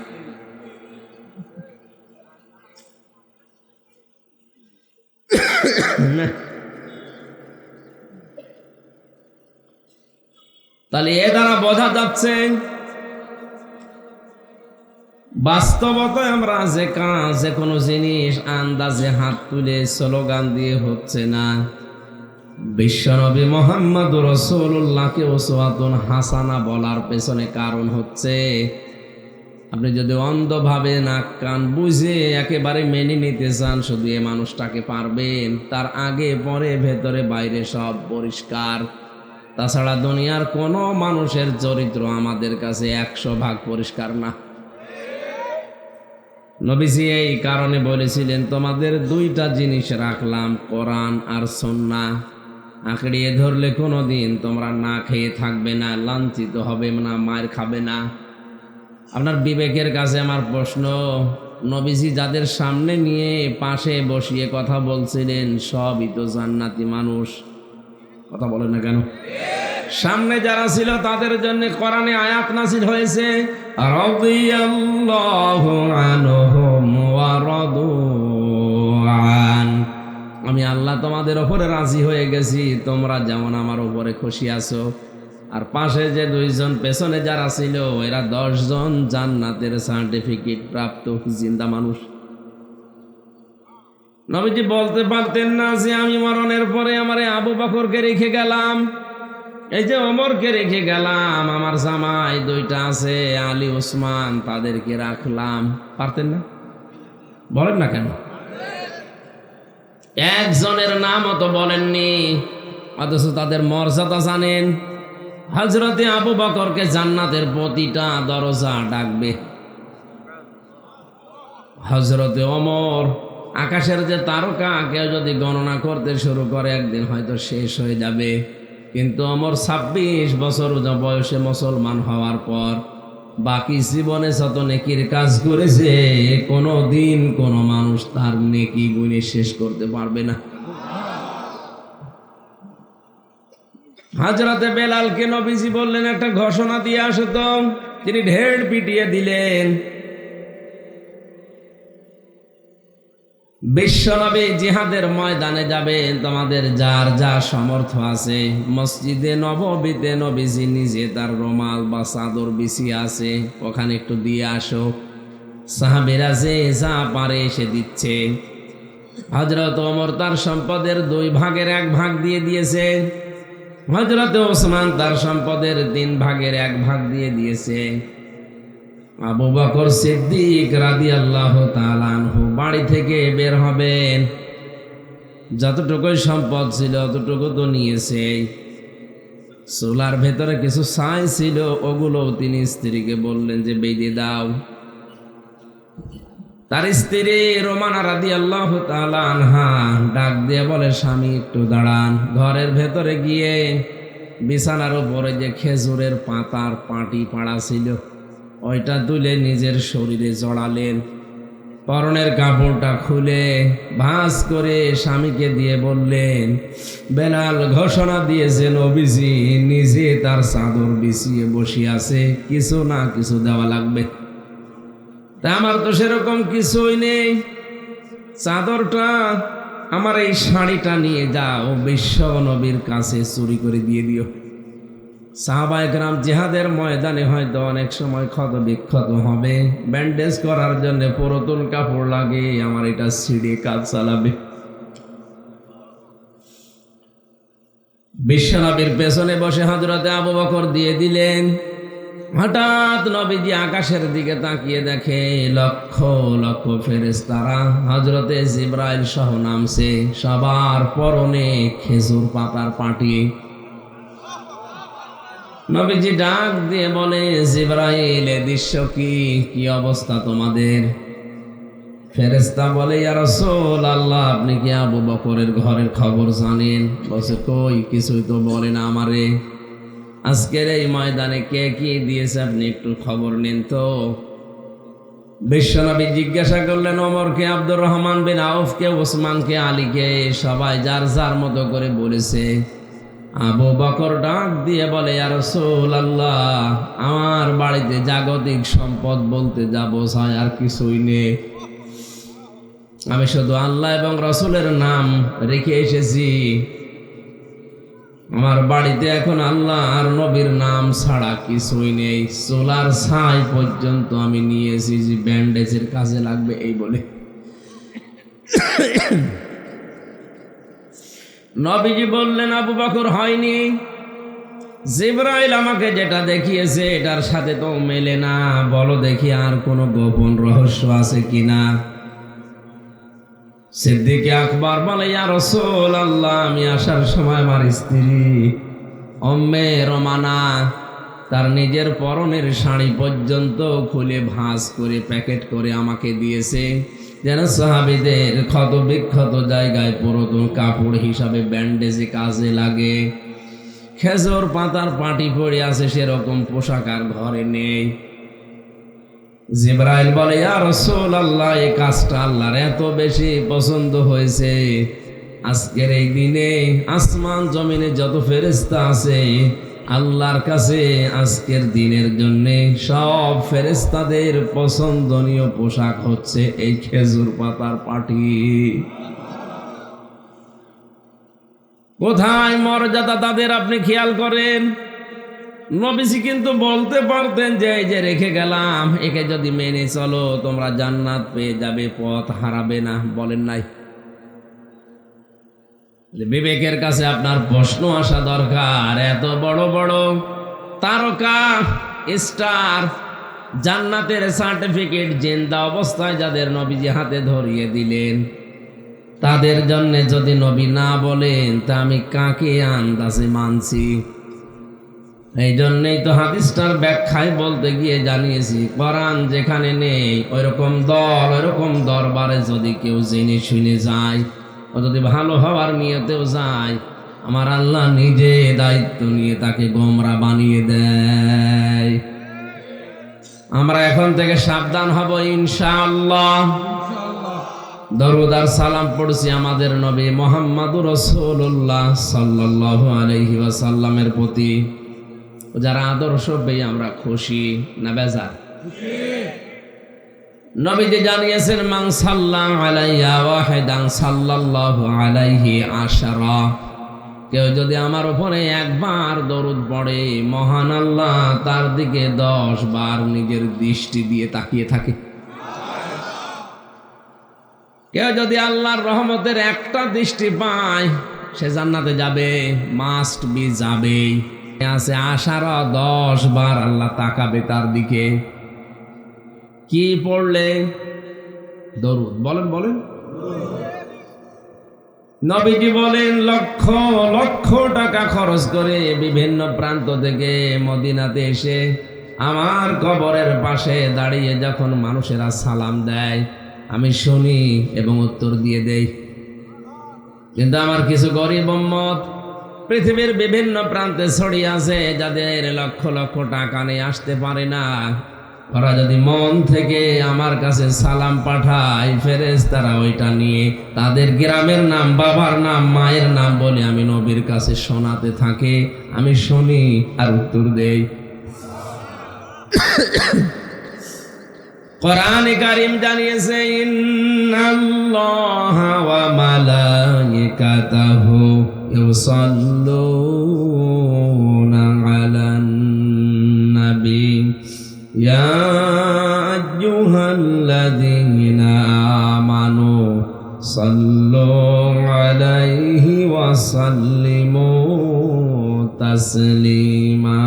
তাহলে এ দ্বারা বোঝা যাচ্ছে বাস্তবতায় আমরা যে কাজ, যে কোনো জিনিস আন্দাজে হাত তুলে স্লোগান দিয়ে হচ্ছে না। বিশ্বনবী মুহাম্মদুর রাসূলুল্লাহকে উসওয়াতুন হাসানা বলার পেছনে কারণ হচ্ছে, আপনি যদি অন্ধভাবে নাক কান বুঝে একেবারে মেনে নিতে চান, শুধু এ মানুষটাকে পারবেন, তার আগে পরে ভেতরে বাইরে সব পরিষ্কার। তাছাড়া দুনিয়ার কোনো মানুষের চরিত্র আমাদের কাছে 100 ভাগ পরিষ্কার না। নবীজি এই কারণে বলেছিলেন, তোমাদের দুইটা জিনিস রাখলাম, কোরআন আর সুন্নাহ। আঁকড়িয়ে ধরলে কোনোদিন তোমরা না খেয়ে থাকবে না, লাঞ্ছিত হবে না, মার খাবে না। আপনার বিবেকের কাছে আমার প্রশ্ন, নবীজি যাদের সামনে নিয়ে পাশে বসিয়ে কথা বলছিলেন সবই তো জান্নাতি মানুষ, কথা বলেন না কেন? সামনে যারা ছিল তাদের জন্য কোরআনে আয়াত নাযিল হয়েছে, রাদিয়াল্লাহু আনহুম ওয়া রাদু আন। আমি আল্লাহ তোমাদের উপরে রাজি হয়ে গেছি, তোমরা যেমন আমার উপরে খুশি আছো। আর পাশে যে দুইজন পেছনে যারা ছিল এরা 10 জন জান্নাতের সার্টিফিকেট প্রাপ্ত জিন্দা মানুষ। নবীজি বলতে পারতেন না যে আমি মরণের পরে আমারে আবু বকরকে রেখে গেলাম, এই যে ওমরকে রেখে গেলাম, আমার জামাই দুইটা আছে আলী ওসমান, তাদেরকে রাখলাম। পারতেন না? বলেন না কেন? একজনের নামও তো বলেননি, অথচ তাদের মর্যাদা জানেন। হযরতে আবু বকরকে জান্নাতের প্রতিটা দরজা ডাকবে। হযরতে ওমর আকাশের যে তারকা, কেউ যদি গণনা করতে শুরু করে একদিন হয়তো শেষ হয়ে যাবে। কিন্তু ওমর 26 বছর বয়সে মুসলমান হওয়ার পর বাকি জীবনে যত নেকির কাজ করেছে, কোনো দিন কোনো মানুষ তার নেকি গুণে শেষ করতে পারবে না। হযরতে বেলালকে নবীজি বললেন একটা ঘোষণা দিয়ে আসো তো, তিনি ঢেড় পিটিয়ে দিলেন। বিশ্বনবী জিহাদের ময়দানে যাবেন, তোমাদের যার যা সামর্থ্য আছে মসজিদে নববীতে নবীজি নিজে তার রুমাল বা চাদর বিছিয়ে আছে, ওখানে একটু দিয়ে আসো। সাহাবীরা যে যা পারে এসে দিচ্ছে। হযরত ওমর তার সম্পদের 2 ভাগের 1 ভাগ দিয়ে দিয়েছে। হযরত ওসমান তার সম্পদের 3 ভাগের 1 ভাগ দিয়ে দিয়েছে। আবু বকর সিদ্দিক রাদিয়াল্লাহু তাআলা আনহু বাড়ি থেকে বের হবেন, যতটুকু সম্পদ ছিল ততটুকু তো নিয়েছে। চুলার ভেতরে কিছু ছাই ছিল, ওগুলো তিনি স্ত্রীকে বললেন যে বেঁধে দাও। তার স্ত্রী রোমানা রাদিয়াল্লাহু তাআলা আনহা ডাক দিয়ে বলে, স্বামী একটু দাঁড়ান। ঘরের ভেতরে গিয়ে বিছানার উপরে যে খেজুরের পাতার পাটি পাড়া ছিল ওইটা তুলে নিজের শরীরে জড়ালেন। পরনের কাপড়টা খুলে ভাঁজ করে স্বামীকে দিয়ে বললেন, বেলাল ঘোষণা দিয়েছে নবীজি নিজে তার চাদর বিছিয়ে বসে আছে, কিছু না কিছু দেওয়া লাগবে। তা আমার তো সেরকম কিছুই নেই, চাদরটা আমার এই শাড়িটা নিয়ে যাও, বিশ্ব নবীর কাছে চুরি করে দিয়ে দিও। সাহাবায়ে কেরাম জিহাদের ময়দানে হয়তো অনেক সময় ক্ষত বিক্ষত হবে, ব্যান্ডেজ করার জন্য পুরাতন কাপড় লাগে, আমার এটা ছিঁড়ে কাজ চালাবে। বিশ্বনবীর পেছনে বসে হযরতে আবু বকর দিয়ে দিলেন। হঠাৎ নবীজি আকাশের দিকে তাকিয়ে দেখে লক্ষ লক্ষ ফেরেশতারা হযরতে জিবরাইল সহ নামছে, সবার পরনে খেজুর পাতার পাটি। নবীজি ডাক দিয়ে বলে, জিবরাইল এ দৃশ্য কি, কি অবস্থা তোমাদের? ফেরেশতা বলে, ইয়া রাসূলুল্লাহ আপনি কি আবু বকরের ঘরের খবর জানেন? বলছে, কই কিছুই তো বলে না আমারে। আজকের এই ময়দানে কে কি দিয়েছে আপনি একটু খবর নিন তো। বিশ্বনবী জিজ্ঞাসা করলেন, ওমরকে, আব্দুর রহমান বিন আউফকে, ওসমানকে, আলীকে, সবাই যার যার মতো করে বলেছে। আবু বকর ডাক দিয়ে বলে, ইয়া রাসূলুল্লাহ আমার বাড়িতে জাগতিক সম্পদ বলতে যা বোঝায় আর কিছুই নেই, আমি শুধু আল্লাহ এবং রাসূলের নাম রেখে এসেছি। আমার বাড়িতে এখন আল্লাহ আর নবীর নাম ছাড়া কিছুই নেই, চুলার ছাই পর্যন্ত আমি নিয়ে এসেছি, ব্যান্ডেজের কাজে লাগবে এই বলে। নবীজি বললেন, আবু বকর হয়নি, জিবরাইল আমাকে যেটা দেখিয়েছে এটার সাথে তো মেলে না, বলো দেখি আর কোনো গোপন রহস্য আছে কিনা। সিদ্দিক আকবর বলে, ইয়া রাসূলুল্লাহ আমি আসার সময় আমার স্ত্রী উম্মে রোমানা তার নিজের পরনের শাড়ি পর্যন্ত খুলে ভাঁজ করে প্যাকেট করে আমাকে দিয়েছে, যেন সাহাবীদের ক্ষত বিক্ষত জায়গায় পুরাতন কাপড় হিসাবে ব্যান্ডেজে কাজে লাগে। খেজুর পাতার পাটি পড়ে আছে, সেরকম পোশাক আর ঘরে নেই। জিবরাইল বলে, ইয়া রাসূলুল্লাহ, এই কাজটা আল্লাহর এত বেশি পছন্দ হয়েছে, আজকের এই দিনে আসমান জমিনে যত ফেরেশতা আছে আল্লাহর কাছে আজকের দিনের জন্য সব ফেরেশতাদের পছন্দনীয় পোশাক হচ্ছে এই খেজুর পাতার পাটি। কোথায় মর্যাদা তাদের আপনি খেয়াল করেন। নবীজি কিন্তু বলতে পারতেন যে এই যে রেখে গেলাম, একে যদি মেনে চলো তোমরা জান্নাত পেয়ে যাবে, পথ হারাবে না। বলেন নাই? বিবেকের কাছে আপনার প্রশ্ন আসা দরকার। এত বড় বড় তারকা স্টার, জান্নাতের সার্টিফিকেট জিন্দা অবস্থায় যাদের নবীজি হাতে ধরিয়ে দিলেন, তাদের জন্য যদি নবী না বলেন তা আমি কাকে আন্দাজে মানছি? এই জন্যই তো হাদিসটার ব্যাখ্যায় বলতে গিয়ে জানিয়েছি, কোরআন যেখানে নেই ওইরকম দল, ওইরকম দরবারে যদি কেউ জেনে শুনে যায়, ও যদি ভালো হওয়ার নিয়তেও যায়, আমার আল্লাহ নিজে দায়িত্ব নিয়ে তাকে গোমরা বানিয়ে দেয়। আমরা এখন থেকে সাবধান হব ইনশাআল্লাহ। দরুদ আর সালাম পড়ছি আমাদের নবী মুহাম্মদুর রাসূলুল্লাহ সাল্লাল্লাহু আলাইহি ওয়াসাল্লামের প্রতি। যারা আদর্শ পেয়ে আমরা খুশি না বেজার? নবীজি জানিয়েছেন, মান সাল্লাল্লাহু আলাইহি ওয়াহিদান সাল্লাল্লাহু আলাইহি আশারা। কেউ যদি আমার উপরে একবার দরুদ পড়ে, মহান আল্লাহ তার দিকে 10 বার নিজের দৃষ্টি দিয়ে তাকিয়ে থাকে। কেউ যদি আল্লাহর রহমতের একটা দৃষ্টি পায়, সে জান্নাতে যাবে, মাস্ট বি যাবেই। আছে আশারা 10 বার আল্লাহ তাকাবে তার দিকে। কি পড়লে? দরুদ। বলেন বলেন। নবীজি বলেন, লক্ষ লক্ষ টাকা খরচ করে বিভিন্ন প্রান্ত থেকে মদিনাতে এসে আমার কবরের পাশে দাঁড়িয়ে যখন মানুষেরা সালাম দেয়, আমি শুনি এবং উত্তর দিয়ে দেই। কিন্তু আমার কিছু গরিব উম্মত পৃথিবীর বিভিন্ন প্রান্তে ছড়িয়ে আছে, যাদের লক্ষ লক্ষ টাকা নিয়ে আসতে পারে না। ওরা যদি মন থেকে আমার কাছে সালাম পাঠায়, ফেরেশতারা ওইটা নিয়ে তাদের গ্রামের নাম, বাবার নাম, মায়ের নাম বলে আমি নবীর কাছে শোনাতে থাকে। আমি শুনি আর উত্তর দেই। কোরআনে কারীম জানিয়েছে, ইন্নাল্লাহা ওয়া মালাইকাতাহু ইউসাল্লুনা আলান নাবী ইয়া আইয়ুহাল্লাযীনা আমানু সাল্লু আলাইহি ওয়া সাল্লিমু তাসলিমা।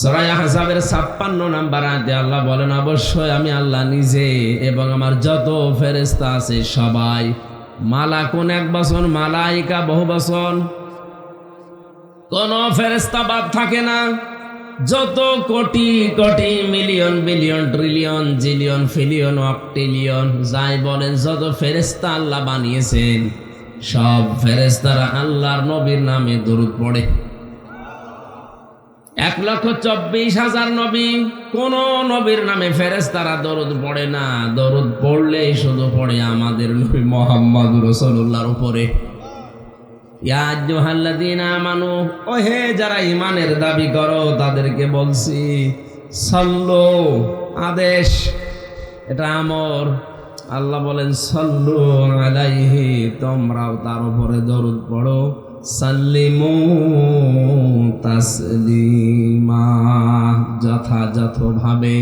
সূরা আহজাবের 56 নম্বর আয়াতে আল্লাহ বলেন, অবশ্যই আমি আল্লাহ নিজে এবং আমার যত ফেরেশতা আছে সবাই, মালাকুন এক বচন, মালাইকা বহু বচন, কোন ফেরেশতা বাদ থাকে না। যত crore crore million billion trillion zillion pillion অক্টিলিয়ন যাই বলেন, যত ফেরেশতা আল্লাহ বানিয়েছেন, সব ফেরেশতারা আল্লাহর নবীর নামে দরুদ পড়ে। 1,24,000 নবী, কোন নবীর নামে ফেরেশতারা দরুদ পড়ে না। দরুদ পড়লেই শুধু পড়ে আমাদের নবী মুহাম্মদুর রাসূলুল্লাহর উপরে। ইয়া আইয়ুহাল্লাযীনা আমানু, ও হে যারা ঈমানের দাবি করো তাদেরকে বলছি, সাল্লু আদেশ, এটা আমর। আল্লাহ বলেন সাল্লু আলাইহি, তোমরাও তার উপরে দরুদ পড়ো, সাল্লিমু তাসলিমা, যথাযথভাবে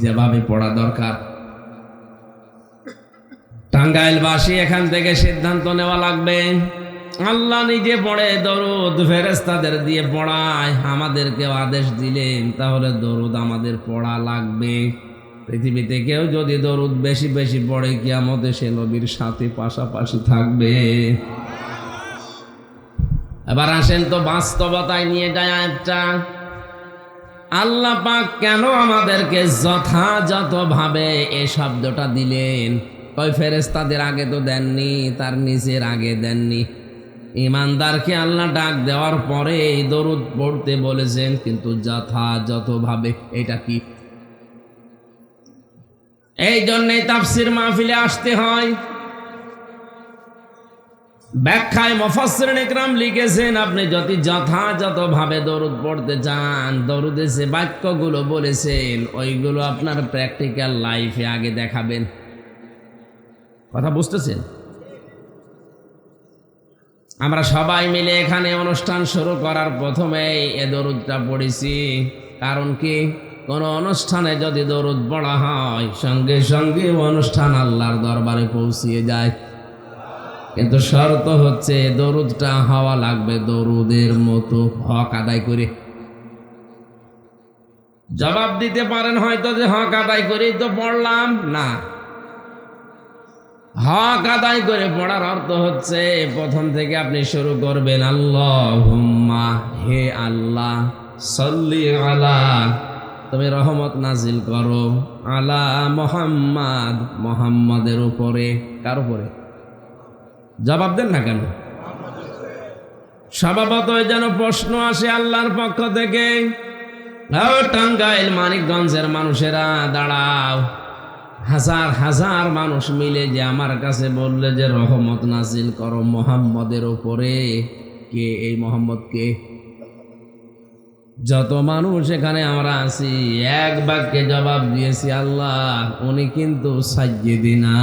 যেভাবে পড়া দরকার। টাঙ্গাইলবাসী এখান থেকে সিদ্ধান্ত নেওয়া লাগবে, আল্লাহ নিজে পড়ে দরুদ, ফেরেশতাদের দিয়ে পড়ায়, আমাদেরকেও আদেশ দিলেন, তাহলে দরুদ আমাদের পড়া লাগবে। পৃথিবীতে কেউ যদি দরুদ বেশি বেশি পড়ে, কিয়ামতে সে নবীর সাথে পাশাপাশি থাকবে। এবার আসেন তো বাস্তবতায় নিয়ে যায় আয়াতটা। আল্লাহ পাক কেন আমাদেরকে যথাযথভাবে এই শব্দটা দিলেন? ওই ফেরেশতাদের আগে তো দেননি, তার নিজের আগে দেননি। ইমানদারকে আল্লাহ ডাক দেওয়ার পরে এই দরুদ পড়তে বলেছেন, কিন্তু যথাযথভাবে। এটা কি? এই জন্যই তাফসীর মাহফিলে আসতে হয়। ব্যাখ্যায় মুফাসসিরিন ইকরাম লিখেছেন, আপনি যদি যথাযথভাবে দরুদ পড়তে চান, দরুদে যে বাক্যগুলো বলেছেন ওইগুলো আপনার প্র্যাকটিক্যাল লাইফে আগে দেখাবেন। কথা বুঝতেছেন? আমরা সবাই মিলে এখানে অনুষ্ঠান শুরু করার প্রথমেই এ দরুদটা পড়েছি। কারণ কি? কোন অনুষ্ঠানে যদি দরুদ পড়া হয়, সঙ্গে সঙ্গে অনুষ্ঠান আল্লাহর দরবারে পৌঁছিয়ে যায়। কিন্তু শর্ত হচ্ছে দরুদটা হওয়া লাগবে দরুদের মতো, হক আদায় করে। জবাব দিতে পারেন হয়তো যে হক আদায় করেই তো পড়লাম। না, হক আদায় করে পড়ার অর্থ হচ্ছে প্রথম থেকে আপনি শুরু করবেন, আল্লাহুম্মা, হে আল্লাহ, সাল্লি আলা, তুমি রহমত নাজিল করো, আলা মুহাম্মাদ, মুহাম্মাদের উপরে। কার উপরে? জবাব দেন না কেন? স্বভাবতই যেন প্রশ্ন আসে আল্লাহর পক্ষ থেকে। টাঙ্গাইল মানিকগঞ্জের মানুষেরা দাঁড়াও, হাজার হাজার মানুষ মিলে যে আমার কাছে বললে যে রহমত নাজিল করো মুহাম্মদের উপরে, কে এই মুহাম্মদ? কে? যত মানুষ এখানে আমরা আছি এক বাক্যে জবাব দিয়েছি, আল্লাহ উনি কিন্তু সাইয়্যিদিনা,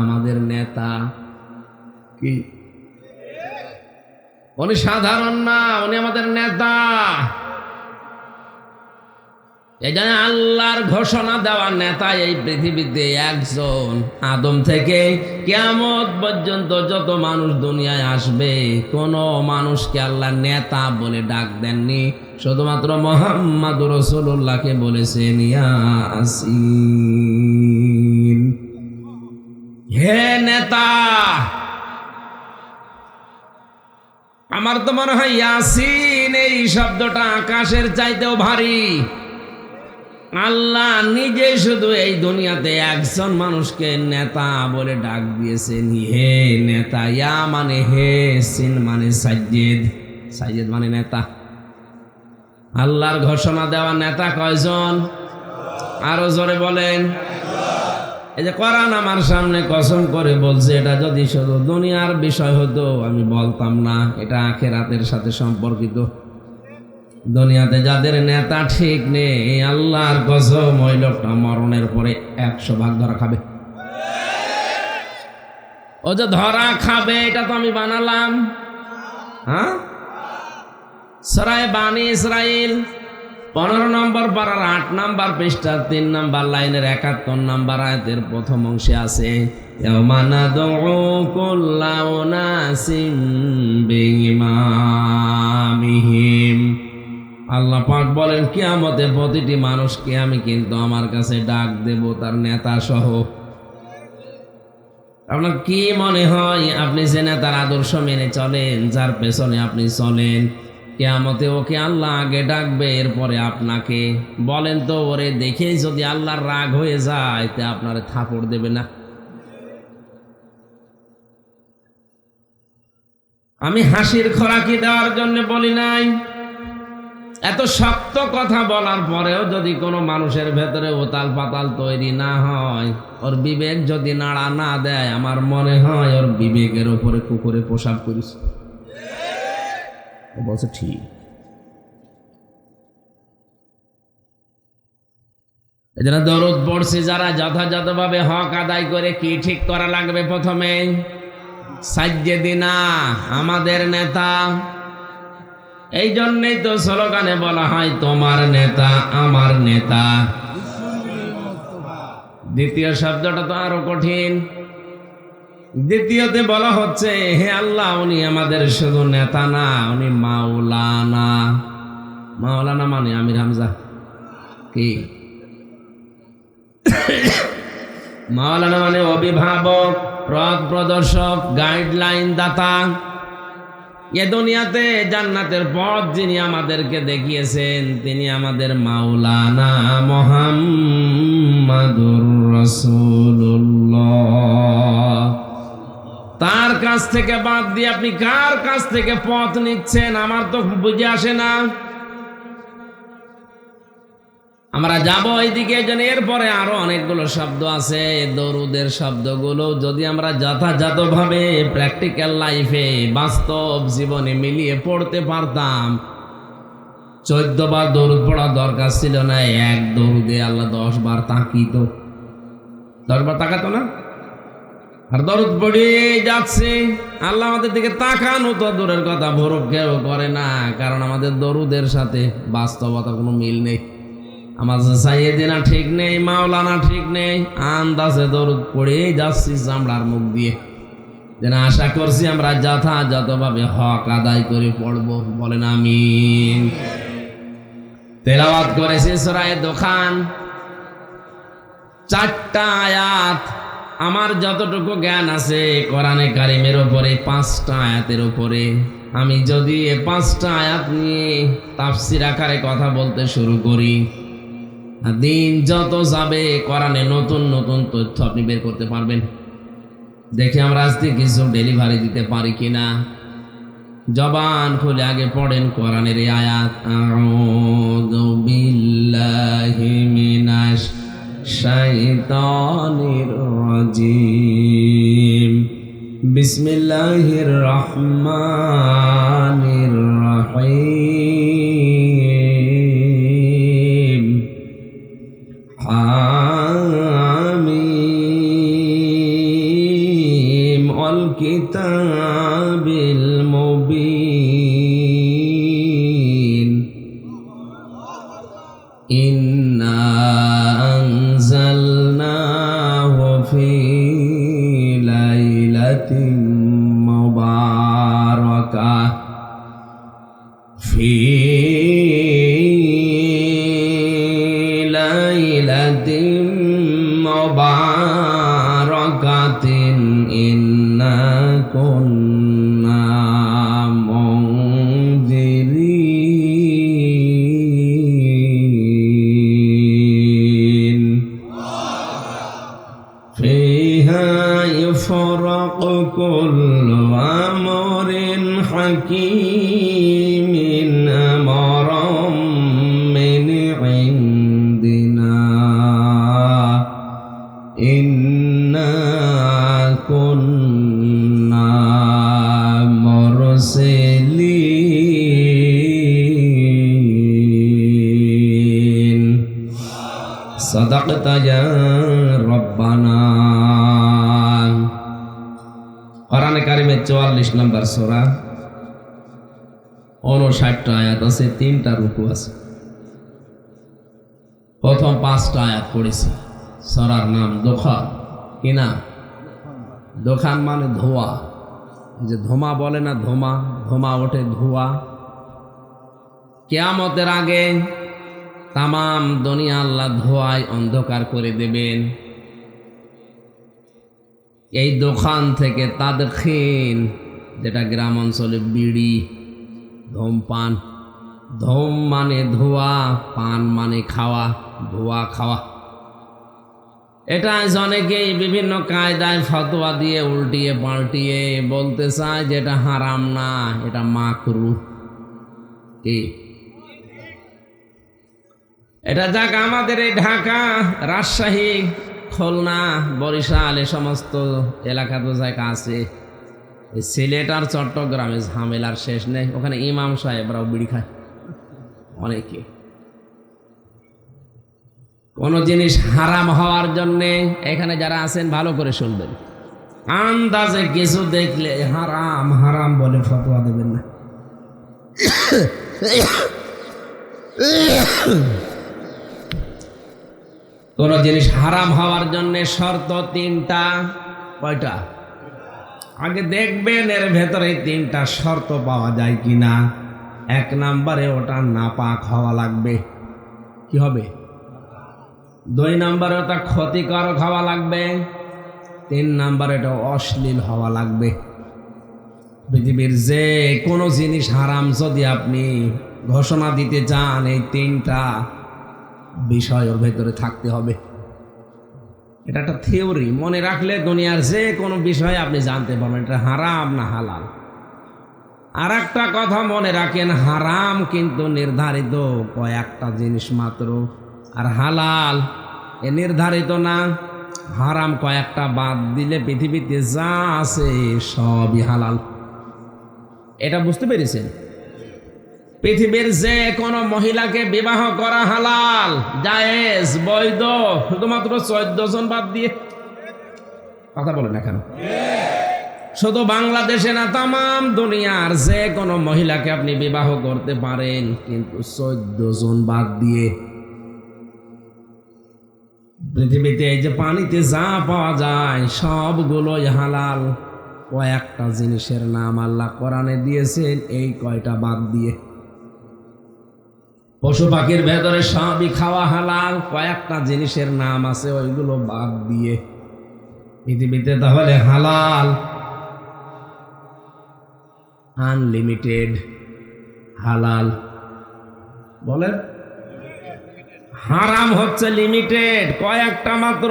আমাদের নেতা। কি? উনি সাধারণ না, উনি আমাদের নেতা। এই জন্য আল্লাহর ঘোষণা দেওয়া নেতা এই পৃথিবীতে একজন। আদম থেকে কিয়ামত পর্যন্ত যত মানুষ দুনিয়ায় আসবে, কোন মানুষকে আল্লাহ নেতা বলে ডাক দেননি। শুধুমাত্র মুহাম্মাদুর রাসূলুল্লাহকে বলেছেন ইয়াসিন, হে নেতা। আমার তো মনে হয় ইয়াসিন এই শব্দটা আকাশের চাইতেও ভারী। আল্লাহ নিজে শুধু এই দুনিয়াতে একজন মানুষকে নেতা বলে ডাক দিয়েছেন, হে নেতা। ইয়া মানে হে, সিন মানে সাইয়্যিদ, সাইয়্যিদ মানে নেতা। আল্লাহর ঘোষণা দেওয়া নেতা কয়জন? আরো জোরে বলেন। এই যে কোরআন আমার সামনে কসম করে বলছে, এটা যদি শুধু দুনিয়ার বিষয় হতো আমি বলতাম না, এটা আখিরাতের সাথে সম্পর্কিত। দুনিয়াতে যাদের নেতা ঠিক নেই, আল্লাহর কসম ওই লোকটা মরণের পরে 100 ভাগ ধরা খাবে। ও যে ধরা খাবে এটা তো আমি বানালাম। হ্যাঁ, সূরা বানী ইসরাইল 15 নম্বর পারার 8 নম্বর পৃষ্ঠা 3 নম্বর লাইনের 71 নম্বর আয়াতের প্রথম অংশে আছে, ইয়াওমা নাদউ কুল্লা উনাসিম বিইমামিহিম। আল্লাহ পাক বলেন, কিয়ামতে প্রতিটি মানুষকে আমি কিন্তু আমার কাছে ডাক দেব তার নেতা সহ। আপনার কি মনে হয়, আপনি যে নেতার আদর্শ মেনে চলেন, যার পেছনে আপনি চলেন, কিয়ামতে ওকে আল্লাহ আগে ডাকবে, এরপরে আপনাকে? বলেন তো, ওরে দেখেই যদি আল্লাহর রাগ হয়ে যায় তে আপনারে থাপড় দেবে না? আমি হাসির খোরাকি দেওয়ার জন্য বলি নাই। এত শক্ত কথা বলার পরেও যদি কোনো মানুষের ভেতরে উতাল পাতাল তৈরি না হয়, ওর বিবেক যদি নাড়া না দেয়, আমার মনে হয় ওর বিবেকের উপরে কুকুরে প্রসাব করিস। বলছে ঠিক। এই জন্য দরুদ পড়ছি যারা যথাযথভাবে হক আদায় করে, কি ঠিক করা লাগবে? প্রথমে সাইয়্যিদিনা, আমাদের নেতা। এই জন্যই তো স্লোগানে বলা হয়, তোমার নেতা আমার নেতা। দ্বিতীয় শব্দটা তো আরো কঠিন। দ্বিতীয়তে বলা হচ্ছে, হে আল্লাহ উনি আমাদের শুধু নেতা না, উনি মাওলানা। মাওলানা মানে আমির হামজা। কি? মাওলানা মানে অভিভাবক, পথ প্রদর্শক, গাইডলাইন দাতা। এ দুনিয়াতে জান্নাতের পথ যিনি আমাদেরকে দেখিয়েছেন তিনি আমাদের মাওলানা মুহাম্মাদুর রাসূলুল্লাহ। তার কাছ থেকে বাদ দিয়ে আপনি কার কাছ থেকে পথ নিচ্ছেন আমার তো বুঝে আসে না। আমরা যাব এইদিকে, যেন এরপরে আরো অনেকগুলো শব্দ আছে, দরুদের শব্দগুলো যদি আমরা যথাযথভাবে প্র্যাকটিক্যাল লাইফে বাস্তব জীবনে মিলিয়ে পড়তে পারতাম, 14 বার দরুদ পড়া দরকার ছিল না। এক দরুদে আল্লাহ 10 বার তাকিত, 10 বার তাকাতো না? আর দরুদ পড়ে যাচ্ছে, আল্লাহ আমাদের দিকে তাকানো তো দূরের কথা, ভরকেও করে না, কারণ আমাদের দরুদের সাথে বাস্তবতা কোনো মিল নেই। আমাদের সাইয়েদিনা ঠিক নেই, মাওলানা ঠিক নেই, আন্দাজে দরুদ পড়ে যাচ্ছি চামড়ার মুখ দিয়ে। যেন আশা করছি আমরা যথাযথভাবে হক আদায় করে পড়বো, বলেন আমিন। তেলাওয়াত করেছি সূরা দোখান, 4টা আয়াত। আমার যতটুকু জ্ঞান আছে কোরআনে কারিমের উপরে 5টা আয়াতের উপরে, আমি যদি এই 5টা আয়াত নিয়ে তাফসীর আকারে কথা বলতে শুরু করি, দিন যত যাবে কোরআনে নতুন নতুন তথ্য আপনি বের করতে পারবেন। দেখি আমরা আজকে কিছু ডেলিভারি দিতে পারি কিনা। জবান খুলে আগে পড়েন কোরআনের এই আয়াত, আউযু বিল্লাহি মিনাশ শাইতানির রাজিম, বিসমিল্লাহির রহমানির রহিম, হামিম ওয়াল কিতাবিল মুবিন, ইন্না আনজালনাহু ফি লাইলাতিন মুবারাকাহ, ফি লাইলাতিন মুবারাকাতিন ইন্না কুন্না মুনজিরিন, ফিহা ইউফরাকু কুল্লু আমরিন হাকীমিন আমরাম মিন ইনদিনা, ইন্না কুন্না মুরসিলিন, সাদাকতা ইয়া রব্বানা। কোরআনে কারিমের 44 নম্বর সূরা, 59টা আয়াত আছে, 3টা রুকু আছে। প্রথম 5টা আয়াত পড়েছি। সূরার নাম দোখান। কি না? দোখান মানে ধোঁয়া, যে ধোঁয়া বলে না, ধোঁয়া ধোঁয়া ওঠে, ধোঁয়া। কিয়ামতের আগে তামাম দুনিয়া আল্লাহ ধোঁয়ায় অন্ধকার করে দেবেন। এই দোকান থেকে তাদখিন, যেটা গ্রাম অঞ্চলে বিড়ি, ধূমপান, ধূম মানে ধোঁয়া, পান মানে খাওয়া, ধোঁয়া খাওয়া। এটা অনেকেই বিভিন্ন কায়দায় ফতোয়া দিয়ে উল্টিয়ে পাল্টিয়ে বলতে চায় যে এটা হারাম না, এটা মাকরুহ। কি এটা? যাক, আমাদের এই ঢাকা, রাজশাহী, খুলনা, বরিশাল এ সমস্ত এলাকা তো জায়গা আছে। এই সিলেট আর চট্টগ্রামে ঝামেলার শেষ নেই। ওখানে ইমাম সাহেবরাও বিড়ি খায় অনেকে। কোন জিনিস হারাম হওয়ার জন্যে, এখানে যারা আছেন ভালো করে শুনবেন, আন্দাজে কিছু দেখলে হারাম হারাম বলে ফতোয়া দেবেন না। কোন জিনিস হারাম হওয়ার জন্য শর্ত 3টা। কয়টা? আগে দেখবেন এর ভেতরে 3টা শর্ত পাওয়া যায় কিনা। 1 নম্বরে ওটা নাপাক হওয়া লাগবে। কি হবে? 2 নম্বরে ওটা ক্ষতিকারক হওয়া লাগবে। 3 নম্বরে এটা অশ্লীল হওয়া লাগবে। পৃথিবীর যে কোনো জিনিস হারাম যদি আপনি ঘোষণা দিতে চান, এই তিনটা বিষয় ওর ভেতরে থাকতে হবে। এটা একটা থিওরি, মনে রাখলে দুনিয়ার যে কোনো বিষয় আপনি জানতে পারবেন এটা হারাম না হালাল। আর একটা কথা মনে রাখেন, হারাম কিন্তু নির্ধারিত কয়েকটা জিনিস মাত্র, আর হালাল এ নির্ধারিত না। হারাম কয়েকটা বাদ দিলে পৃথিবীতে যা আছে সবই হালাল। এটা বুঝতে পেরেছেন? পৃথিবীর যে কোনো মহিলাকে বিবাহ করা হালাল, জায়েজ, বৈধ, শুধুমাত্র 14 জন বাদ দিয়ে। কথা বলে না কেন? শুধু বাংলাদেশে না, তামাম দুনিয়ার যে কোনো মহিলাকে আপনি বিবাহ করতে পারেন, কিন্তু 14 জন বাদ দিয়ে। পৃথিবীতে এই যে পানিতে যা পাওয়া যায় সবগুলোই হালাল, কয়েকটা জিনিসের নাম আল্লাহ কোরআনে দিয়েছেন, এই কয়টা বাদ দিয়ে। পশু পাখির ভেতরে সবই খাওয়া হালাল, কয়েকটা জিনিসের নাম আছে ওইগুলো বাদ দিয়ে। পৃথিবীতে তাহলে হালাল আনলিমিটেড, হালাল বলেন। হারাম হচ্ছে লিমিটেড, কয়েকটা মাত্র।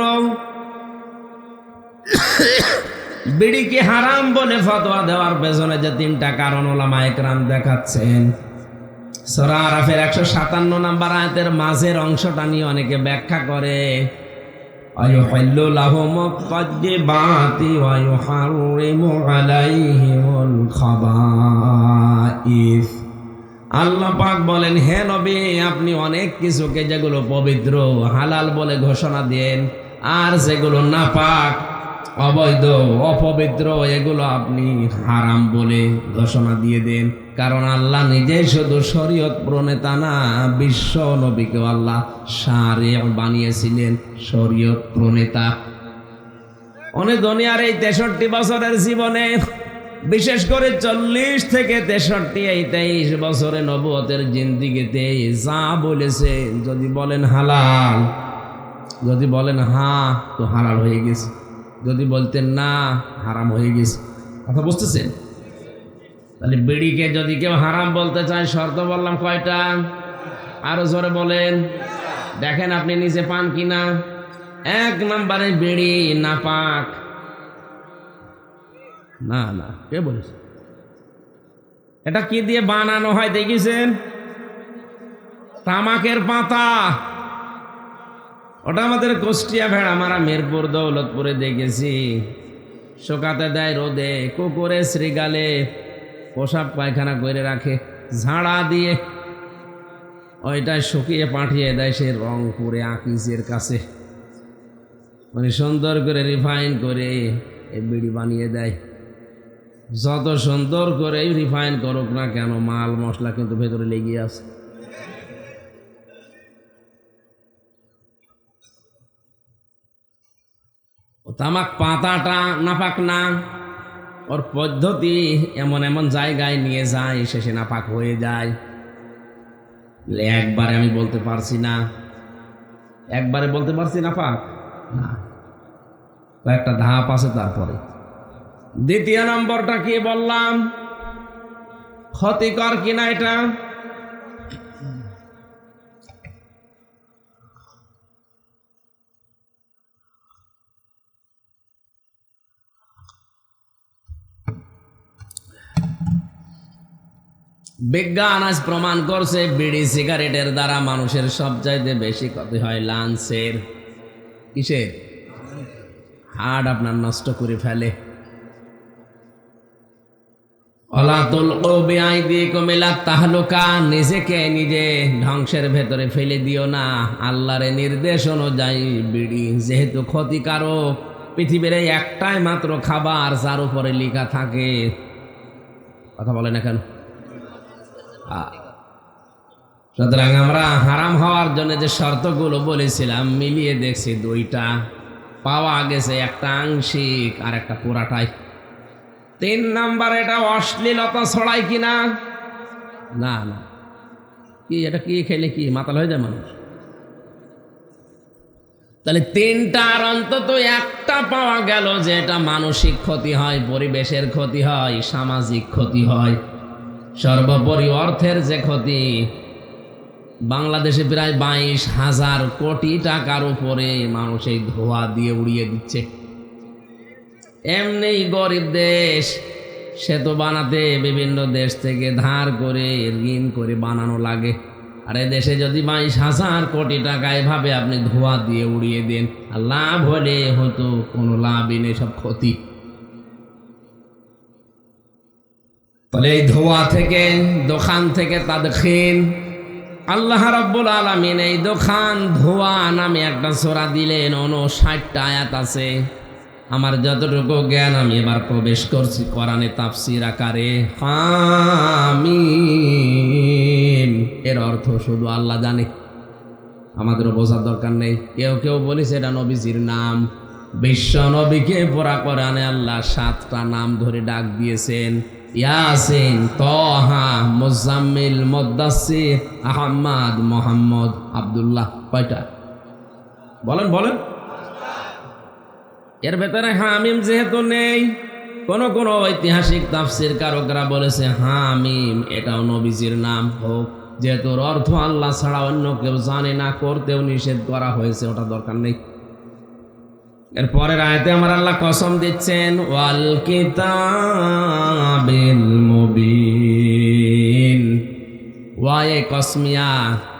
বিড়িকে হারাম বলে ফতোয়া দেওয়ার পেছনে যে তিনটা কারণ ওলামায়ে কেরাম দেখাচ্ছেন, সূরা আরাফের 157 নম্বর আয়াতের মাঝের অংশটা নিয়ে অনেকে ব্যাখ্যা করে, আয়ুহাল্লু লাহুমুত তাইয়্যিবাতি ওয়া ইউহাররিমু আলাইহিমুল খাবাইস। আল্লাহ পাক বলেন, হে নবী, আপনি অনেক কিছুকে যেগুলো পবিত্র হালাল বলে ঘোষণা দেন, আর যেগুলো নাপাক, অবৈধ, অপবিত্র, এগুলো আপনি হারাম বলে ঘোষণা দিয়ে দেন। কারণ আল্লাহ নিজেই শুধু শরীয়ত প্রণেতা না, বিশ্ব নবীকেও আল্লাহ শারিয়া বানিয়েছিলেন, শরীয়ত প্রণেতা। অনেক দুনিয়ার এই 63 বছরের জীবনে, বিশেষ করে 40 থেকে 63, এই 23 বছরে নবুয়তের জিন্দিগিতে যা বলেছে, যদি বলেন হালাল, যদি বলেন হ্যাঁ তো হালাল হয়ে গেছে, যদি বলতেন না হারাম হয়ে গেছে। কথা বুঝতেছেন? তাহলে বিড়িকে যদি কেউ হারাম বলতে চায়, শর্ত বললাম কয়টা? আরো জোরে বলেন। দেখেন আপনি নিজে পান কিনা। 1 নম্বরে বিড়ি নাপাক। না না, কে বলেছে? এটা কি দিয়ে বানানো হয় দেখেছেন? তামাকের পাতা। ওটা আমাদের কুষ্টিয়া ভেড়া মারা মিরপুর দৌলতপুরে দেখেছি, শুকাতে দেয় রোদে, কুকুরে শ্রীগালে পোশাক পায়খানা করে রাখে, ঝাড়া দিয়ে ওইটা শুকিয়ে পাঠিয়ে দেয় সে রংপুরে আকিজের কাছে, মানে সুন্দর করে রিফাইন করে এই বিড়ি বানিয়ে দেয়। যত সুন্দর করে রিফাইন করুক না কেন, মাল মশলা কিন্তু ভেতরে লেগে আছে। তামাক পাতাটা নাপাক না, ওর পদ্ধতি এমন এমন জায়গায় নিয়ে যায়, শেষে নাপাক হয়ে যায়। একবারে আমি বলতে পারছি না, একবারে বলতে পারছি নাপাক না, কয়েকটা ধাপ আছে। তারপরে দ্বিতীয় নম্বরটা কি বললাম? ক্ষতিকর কিনা এটা? বিজ্ঞান আজ প্রমাণ করছে বিড়ি সিগারেটের দ্বারা মানুষের সবচাইতে বেশি ক্ষতি হয় লাঞ্চের। কিসের? হার্ট আপনার নষ্ট করে ফেলে। নিজেকে নিজে ধ্বংসের ভেতরে ফেলে দিও না। আল্লাহর নির্দেশ অনুযায়ী বিড়ি যেহেতু ক্ষতিকারক, পৃথিবীর একটাই মাত্র খাবার যার উপরে লেখা থাকে, কথা বলে না কেন? সুতরাং আমরা হারাম হওয়ার জন্য যে শর্তগুলো বলেছিলাম মিলিয়ে দেখছি, 2টা পাওয়া গেছে, একটা আংশিক আর একটা পুরাটাই। 3 নাম্বার, এটা অশ্লীলতা ছড়ায় কিনা? না না। কি এটা? কি খেলে কি মাতাল হয়ে যায় মানুষ? তাহলে তিনটার অন্তত একটা পাওয়া গেল যে এটা মানসিক ক্ষতি হয়, পরিবেশের ক্ষতি হয়, সামাজিক ক্ষতি হয়, সর্বোপরি অর্থের যে ক্ষতি। বাংলাদেশে প্রায় 22,000 কোটি টাকার উপরে মানুষ এই ধোঁয়া দিয়ে উড়িয়ে দিচ্ছে। এমনি গরিব দেশ, সেতু বানাতে বিভিন্ন দেশ থেকে ধার করে ঋণ করে বানানো লাগে। আর এই দেশে যদি 22,000 কোটি টাকা এভাবে আপনি ধোঁয়া দিয়ে উড়িয়ে দেন, আর লাভ হলে হয়তো কোনো লাভই নেই, সব ক্ষতি। তাহলে এই ধোঁয়া থেকে, দোকান থেকে তাদখিন, আল্লাহ রাব্বুল আলামিন এই দোকান ধোঁয়া নামে একটা সূরা দিলেন। 59টা আয়াত আছে। আমার যতটুকু জ্ঞান আমি এবার প্রবেশ করছি কোরআনে তাফসীর আকারে। হামিম এর অর্থ শুধু আল্লাহ জানে, আমাদেরও বোঝার দরকার নেই। কেউ কেউ বলেছে এটা নবীজির নাম। বিশ্ব নবীকে পুরা কোরআনে আল্লাহ 7টা নাম ধরে ডাক দিয়েছেন। ইয়াসিন, তাহা, মুজাম্মিল, মুদ্দাসসির, আহমদ, মুহাম্মদ, আব্দুল্লাহ। কয়টা বলেন বলেন? এর ভেতরে হামিম যেহেতু নেই, কোন কোন ঐতিহাসিক তাফসীর কারকরা বলেছে হামিম এটাও নবীজির নাম হোক, যেহেতু অর্থ আল্লাহ ছাড়া অন্য কেউ জানে না, করতেও নিষেধ করা হয়েছে, ওটা দরকার নেই। এরপরের আয়াতে আমার আল্লাহ কসম দিচ্ছেন, ওয়াল কিতাবিল মুবিন। ওয়ায়ে কসমিয়া,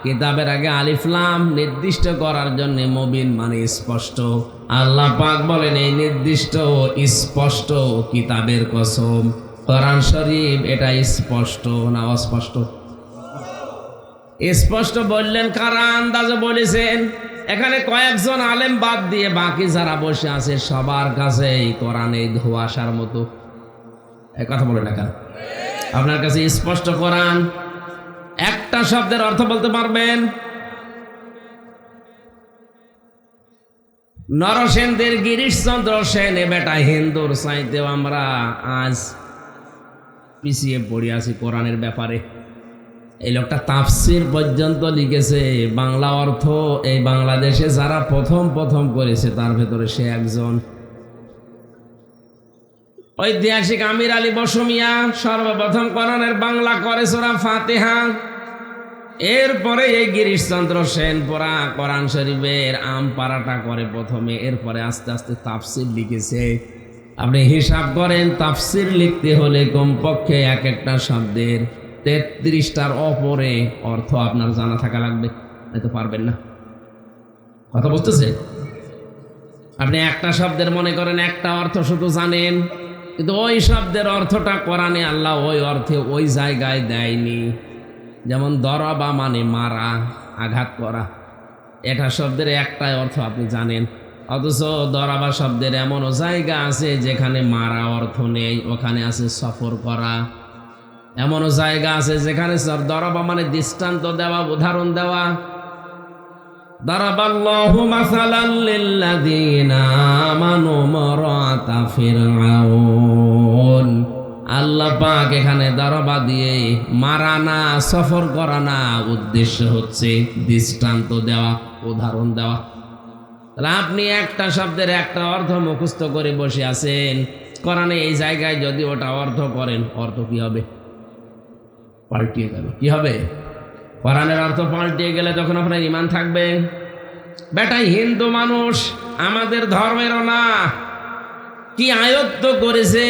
কিতাবের আগে আলিফ লাম, নির্দিষ্ট করার জন্য, মুবিন মানে স্পষ্ট। আল্লাহ পাক বলেন এই নির্দিষ্ট স্পষ্ট কিতাবের কসম। কোরআন শরীফ এটা স্পষ্ট না অস্পষ্ট? স্পষ্ট বললেন কারা আন্দাজে বলেছেন? এখানে কয়েকজন আলেম বাদ দিয়ে বাকি যারা বসে আছে সবার কাছে এই কোরআন এই ধোঁয়াশার মতো। এই কথা বলে না কেন? আপনার কাছে স্পষ্ট কোরআন, একটা শব্দের অর্থ বলতে পারবেন? নরসেনদের গিরিশচন্দ্র সেন এ বেটা হিন্দুর চাইতেও আমরা আজ পিছিয়ে পড়ে আছি কোরআনের ব্যাপারে। এই লোকটা তাফসির পর্যন্ত লিখেছে, বাংলা অর্থ এই বাংলাদেশে যারা প্রথম করেছে তার ভেতরে সে একজন। ঐতিহাসিক আমির আলী বসুমিয়া সর্বপ্রথম কোরআনের বাংলা করে সূরা ফাতিহা। এরপরে এই গিরিশচন্দ্র সেন পড়া কোরআন শরীফের আমপারাটা করে প্রথমে, এরপরে আস্তে আস্তে তাফসির লিখেছে। আপনি হিসাব করেন, তাফসির লিখতে হলে কমপক্ষে এক একটা শব্দের 33টার ওপরে অর্থ আপনার জানা থাকা লাগবে, হয়তো পারবেন না। কথা বুঝতেছে? আপনি একটা শব্দের মনে করেন একটা অর্থ শুধু জানেন, কিন্তু ওই শব্দের অর্থটা কোরআনে আল্লাহ ওই অর্থে ওই জায়গায় দেয়নি। যেমন দরাবা মানে মারা, আঘাত করা, এটা শব্দের একটাই অর্থ আপনি জানেন, অথচ দরাবা শব্দের এমনও জায়গা আছে যেখানে মারা অর্থ নেই, ওখানে আছে সফর করা। এমনও জায়গা আছে যেখানে দরাবা মানে দৃষ্টান্ত দেওয়া, উদাহরণ দেওয়া। দারাবাল্লাহু মাসালান লিল্লাযীনা আমানু মারাতা ফিরআউন। আল্লাহ পাক এখানে দারাবা দিয়ে মারা না, সফর করা না, উদ্দেশ্য হচ্ছে দৃষ্টান্ত দেওয়া, উদাহরণ দেওয়া। তাহলে আপনি একটা শব্দের একটা অর্থ মুখস্থ করে বসে আছেন, কোরআনে এই জায়গায় যদি ওটা অর্থ করেন, অর্থ কি হবে? পাল্টিয়ে যাবে। কি হবে? কোরআনের অর্থ পাল্টিয়ে গেলে তখন আপনার ঈমান থাকবে? বেটাই হিন্দু মানুষ, আমাদের ধর্মেরও না, কি আয়ত্ত করেছে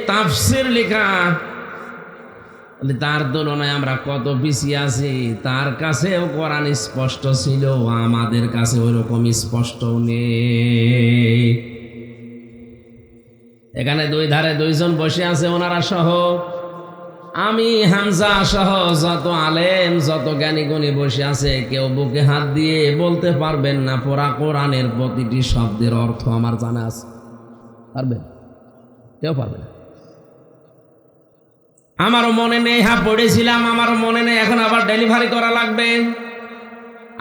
তাফসীর লেখা, তার তুলনায় আমরা কত পিছিয়ে আছি। তার কাছেও কোরআন স্পষ্ট ছিল, আমাদের কাছে ওইরকম স্পষ্ট নেই। এখানে দুই ধারে দুইজন বসে আছে, ওনারা সহ আমি হামজা সহ যত আলেম যত জ্ঞানী গুণী বসে আছে, কেউ বুকে হাত দিয়ে বলতে পারবেন না পুরা কোরআনের প্রতিটি শব্দের অর্থ আমার জানা আছে। পারবেন? কেউ পারবে না। আমারও মনে নেই, হ্যাঁ পড়েছিলাম, আমারও মনে নেই, এখন আবার ডেলিভারি করা লাগবে,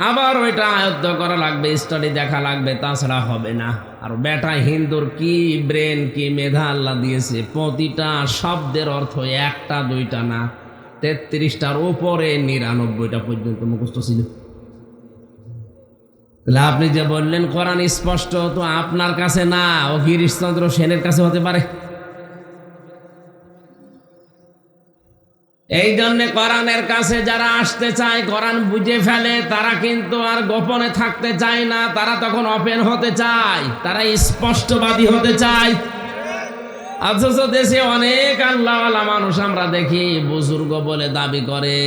আবার ওইটা আয়ত্ত করা লাগবে, স্টাডি দেখা লাগবে, তাছাড়া হবে না। আর বেটা হিন্দুর কি ব্রেন, কি মেধা আল্লাহ দিয়েছে, প্রতিটা শব্দের অর্থ একটা দুইটা না, 33টার উপরে 99টা পর্যন্ত মুখস্থ ছিল। তাহলে আপনি যে বললেন কোরআন স্পষ্ট, তো আপনার কাছে না, ও গিরিশচন্দ্র সেনের কাছে হতে পারে। এই জন্যে কোরআনের কাছে যারা আসতে চায়, কোরআন বুঝে ফেলে, তারা কিন্তু আর গোপনে থাকতে চায় না, তারা তখন ওপেন হতে চায়, তারা স্পষ্টবাদী হতে চায়। অথচ দেশে অনেক আল্লাহওয়ালা মানুষ আমরা দেখি, বুজুর্গ বলে দাবি করে,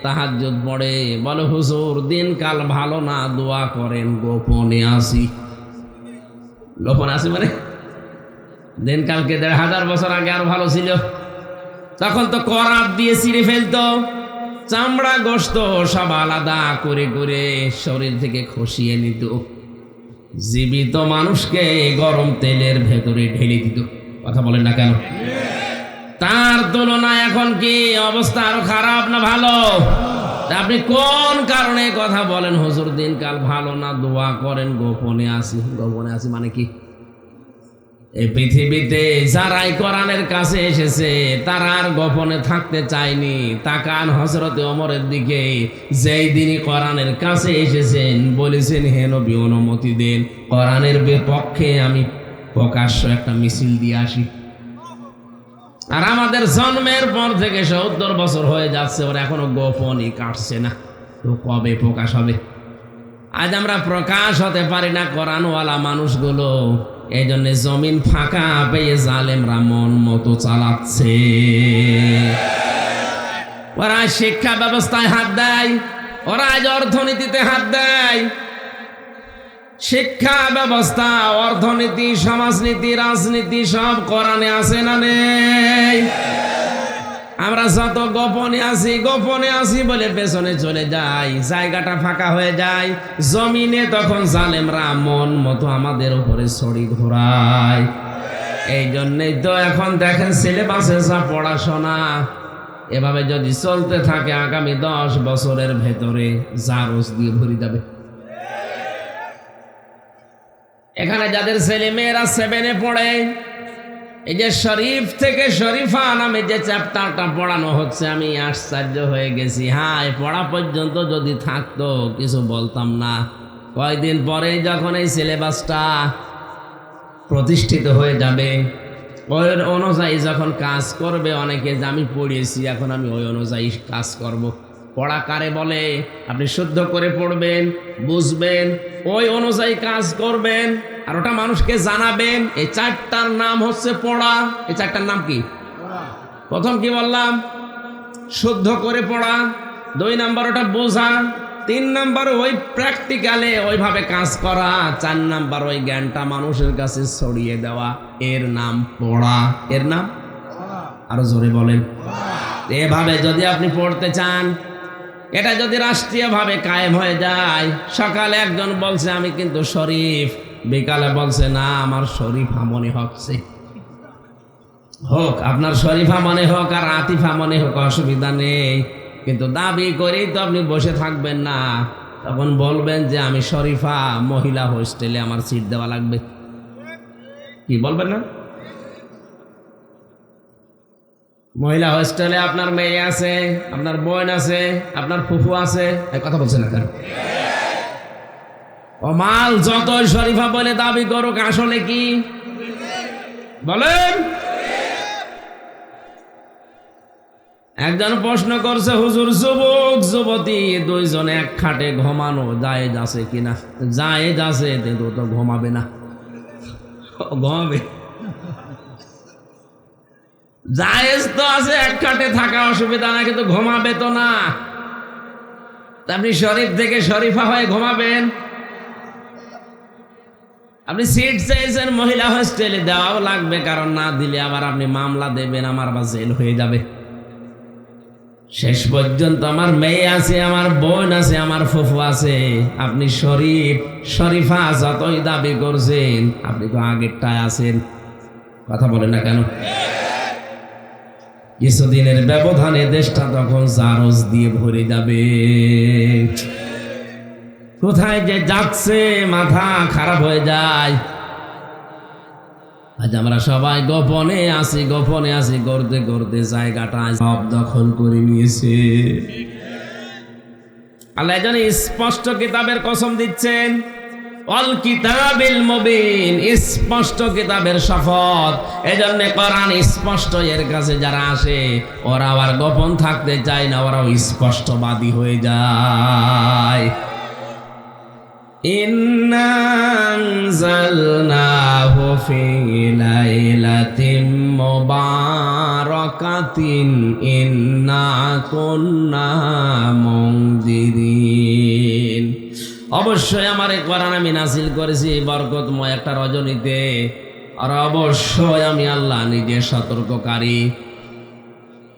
তাহাজ্জুদ পড়ে, বলে হুজুর দিনকাল ভালো না, দোয়া করেন, গোপনে আসি। গোপনে আসি মানে দিনকালকে ১,৫০০ বছর আগে আর ভালো ছিল, তখন তো করাত দিয়ে ছিঁড়ে ফেলতো, চামড়া গোশত সব আলাদা করে করে শরীর থেকে খসিয়ে নিত, জীবিত মানুষকে গরম তেলের ভেতরে ঢেলে দিত। কথা বলেন না কেন? তার তুলনায় এখন কি অবস্থা, আরো খারাপ না ভালো? আপনি কোন কারণে কথা বলেন হুজুর দিনকাল ভালো না, দোয়া করেন, গোপনে আসি? গোপনে আসি মানে কি? এই পৃথিবীতে যারাই কোরআনের কাছে এসেছে তারা আর গোপনে থাকতে চায়নি। তাকান হযরতে ওমরের দিকে, যেই দিনই কোরআনের কাছে এসেছেন বলেছেন, হে নবী অনুমতি দেন, কোরআনের বিপক্ষে আমি প্রকাশ্য একটা মিছিল দিয়ে আসি। আর আমাদের জন্মের পর থেকে ৭০ বছর হয়ে যাচ্ছে, ওরা এখনো গোপনই কাটছে না, তো কবে প্রকাশ হবে? আজ আমরা প্রকাশ হতে পারি না কোরআনওয়ালা মানুষগুলো, এই জন্য জমিন ফাঁকা পেয়ে জালেমরা মন মতো চালাচ্ছে। ওরা শিক্ষা ব্যবস্থায় হাত দেয়, ওরা আজ অর্থনীতিতে হাত দেয়। শিক্ষা ব্যবস্থা, অর্থনীতি, সমাজনীতি, রাজনীতি সব কোরআনে আছে না নেই? আমরা যত গোপনে আসি বলে পেছনে চলে যাই, জায়গাটা ফাঁকা হয়ে যায়, জমিনে তখন জালেমরা মন মতো আমাদের উপরে ছড়ি ঘোরায়। এই জন্যই তো এখন দেখেন সিলেবাসে যা পড়াশোনা, এভাবে যদি চলতে থাকে আগামী 10 বছরের ভেতরে জারজ দিয়ে ভরে যাবে। এখানে যাদের ছেলে মেয়েরা 7-এ পড়ে, এই যে শরীফ থেকে শরীফা নামে যে চ্যাপ্টারটা পড়ানো হচ্ছে, আমি আশ্চর্য হয়ে গেছি। হ্যাঁ, পড়া পর্যন্ত যদি থাকতো কিছু বলতাম না। কয়েকদিন পরেই যখন এই সিলেবাসটা প্রতিষ্ঠিত হয়ে যাবে, ওই অনুযায়ী যখন কাজ করবে অনেকে, যে আমি পড়িয়েছি এখন আমি ওই অনুযায়ী কাজ করব। পড়া কারে বলে? আপনি শুদ্ধ করে পড়বেন, বুঝবেন, ওই অনুযায়ী কাজ করবেন, আর ওটা মানুষকে জানাবেন। এই 4টার নাম হচ্ছে পড়া। এই 4টার নাম কি? প্রথম কি বললাম? শুদ্ধ করে পড়া। 2 নাম্বার ওটা বোঝা। 3 নাম্বার ওই প্র্যাকটিক্যালে ওইভাবে কাজ করা। 4 নাম্বার ওই জ্ঞানটা মানুষের কাছে ছড়িয়ে দেওয়া। এর নাম পড়া। এর নাম আরো জোরে বলেন। এভাবে যদি আপনি পড়তে চান, এটা যদি রাষ্ট্রীয়ভাবে কায়েম হয়ে যায়, সকালে একজন বলছে আমি কিন্তু শরীফ, বিকালে বলছে না আমার শরীফা মনে হচ্ছে। হোক, আপনার শরীফা মনে হোক আর আতিফা মনে হোক, অসুবিধা নেই, কিন্তু দাবি করেই তো আপনি বসে থাকবেন না। তখন বলবেন যে আমি শরীফা, মহিলা হোস্টেলে আমার সিট দেওয়া লাগবে। কি বলবেন না? মহিলা হোস্টেলে আপনার মেয়ে আছে, আপনার বোন আছে, আপনার ফুফু আছে, এই কথা বলছেন না কেন? ও মাল যতই শরীফা বলে দাবি করুক, আসলে কি বলেন? একজন প্রশ্ন করছে, হুজুর যুবক যুবতী 2 জনে এক খাটে ঘুমানো জায়েজ আছে কিনা? জায়েজ আছে, কিন্তু তো ঘুমাবে না। ঘুমাবে? জায়েজ তো আছে, এক খাটে থাকা অসুবিধা না, কিন্তু ঘুমাবে তো না। আপনি শরীফ থেকে শরীফা হয়ে ঘুমাবেন? আপনি সিট চাইছেন মহিলা হোস্টেলে, দেওয়াও লাগবে, কারণ না দিলে আবার আপনি মামলা দেবেন, আমার বা জেল হয়ে যাবে। শেষ পর্যন্ত আমার মেয়ে আছে, আমার বোন আছে, আমার ফুফু আছে, আপনি শরীফ শরীফা যতই দাবি করছেন, আপনি তো আগেরটায় আছেন। কথা বলেন না কেন? কিছুদিনের ব্যবধানে দেশটা তখন জারজ দিয়ে ভরে যাবে। কোথায় যে যাচ্ছে মাথা খারাপ হয়ে যায়। আজ আমরা সবাই গোপনে আসি করতে করতে জায়গাটা সব দখল করে নিয়েছে। আল্লাহ জানে স্পষ্ট কিতাবের কসম দিচ্ছেন, অল কিতাবিল মুবিন, স্পষ্ট কিতাবের শপথ। এজন্য কোরআন স্পষ্ট, এর কাছে যারা আসে ওরা আবার গোপন থাকতে চায় না, ওরাও স্পষ্টবাদী হয়ে যায়। ইন্না আনজালনাহু ফি লাইলাতিন মুবারাকাতিন ইন্না কুন্না মুনজিরিন। অবশ্যই আমার এই কোরআন আমি নাযিল করেছি বরকতময় একটা রজনীতে, আর অবশ্যই আমি আল্লাহ নিজে সতর্ককারী।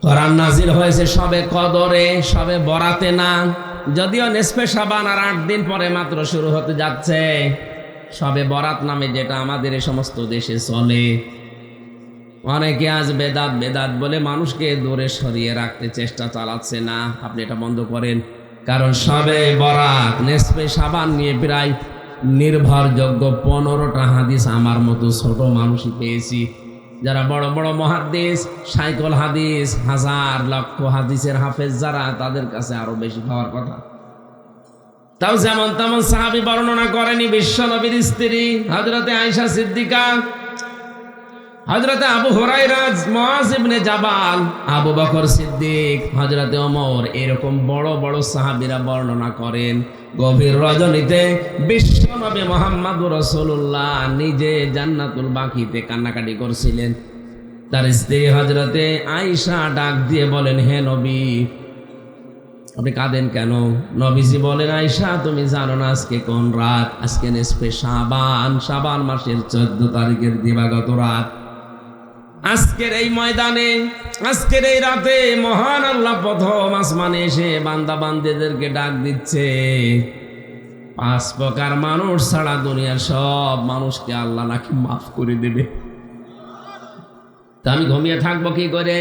কোরআন নাযিল হয়েছে সবে কদরে, সবে বরাতে না, যদিও নিসফে শাবান আর 8 দিন পরে মাত্র শুরু হতে যাচ্ছে। সবে বরাত নামে যেটা আমাদের এই সমস্ত দেশে চলে, অনেকে আজ বেদাত বেদাত বলে মানুষকে দূরে সরিয়ে রাখতে চেষ্টা চালাচ্ছে। না, আপনি এটা বন্ধ করেন, কারণ সবে বরাত নিসফে শাবান নিয়ে প্রায় নির্ভরযোগ্য 15টা হাদিস আমার মতো ছোট মানুষই পেয়েছি। যারা বড় বড় মুহাদ্দিস, সাইকল হাদিস, হাজার লক্ষ হাদিসের হাফেজ যারা, তাদের কাছে আরো বেশি পাওয়ার কথা। তাও যেমন তেমন সাহাবী বর্ণনা করেনি। বিশ্ব নবীর স্ত্রী হযরতে আয়েশা সিদ্দিকা, হযরতে আবু হুরায়রা, মুআয ইবনে জাবাল, আবু বকর সিদ্দিক, হযরতে ওমর, এরকম বড় বড় সাহাবীরা বর্ণনা করেন গভীর রজনীতে বিশ্ব নবী মুহাম্মদুর রাসূলুল্লাহ নিজে জান্নাতুল বাকিতে কান্নাকাটি করছিলেন। তার স্ত্রী হযরতে আয়েশা ডাক দিয়ে বলেন, হে নবী, আপনি কাঁদেন কেন? নবীজি বলেন, আয়েশা, তুমি জানো না আজকে কোন রাত? আজকে নিসফে শাবান, শাবান মাসের 14 তারিখের দিবাগত রাত। আজকের এই ময়দানে, আজকের এই রাতে মহান আল্লাহ প্রথম আসমানে এসে বান্দা বান্দীদেরকে ডাক দিচ্ছে। 5 প্রকার মানুষ ছাড়া দুনিয়ার সব মানুষকে আল্লাহ নাকি মাফ করে দেবে। তা আমি ঘুমিয়ে থাকবো কি করে?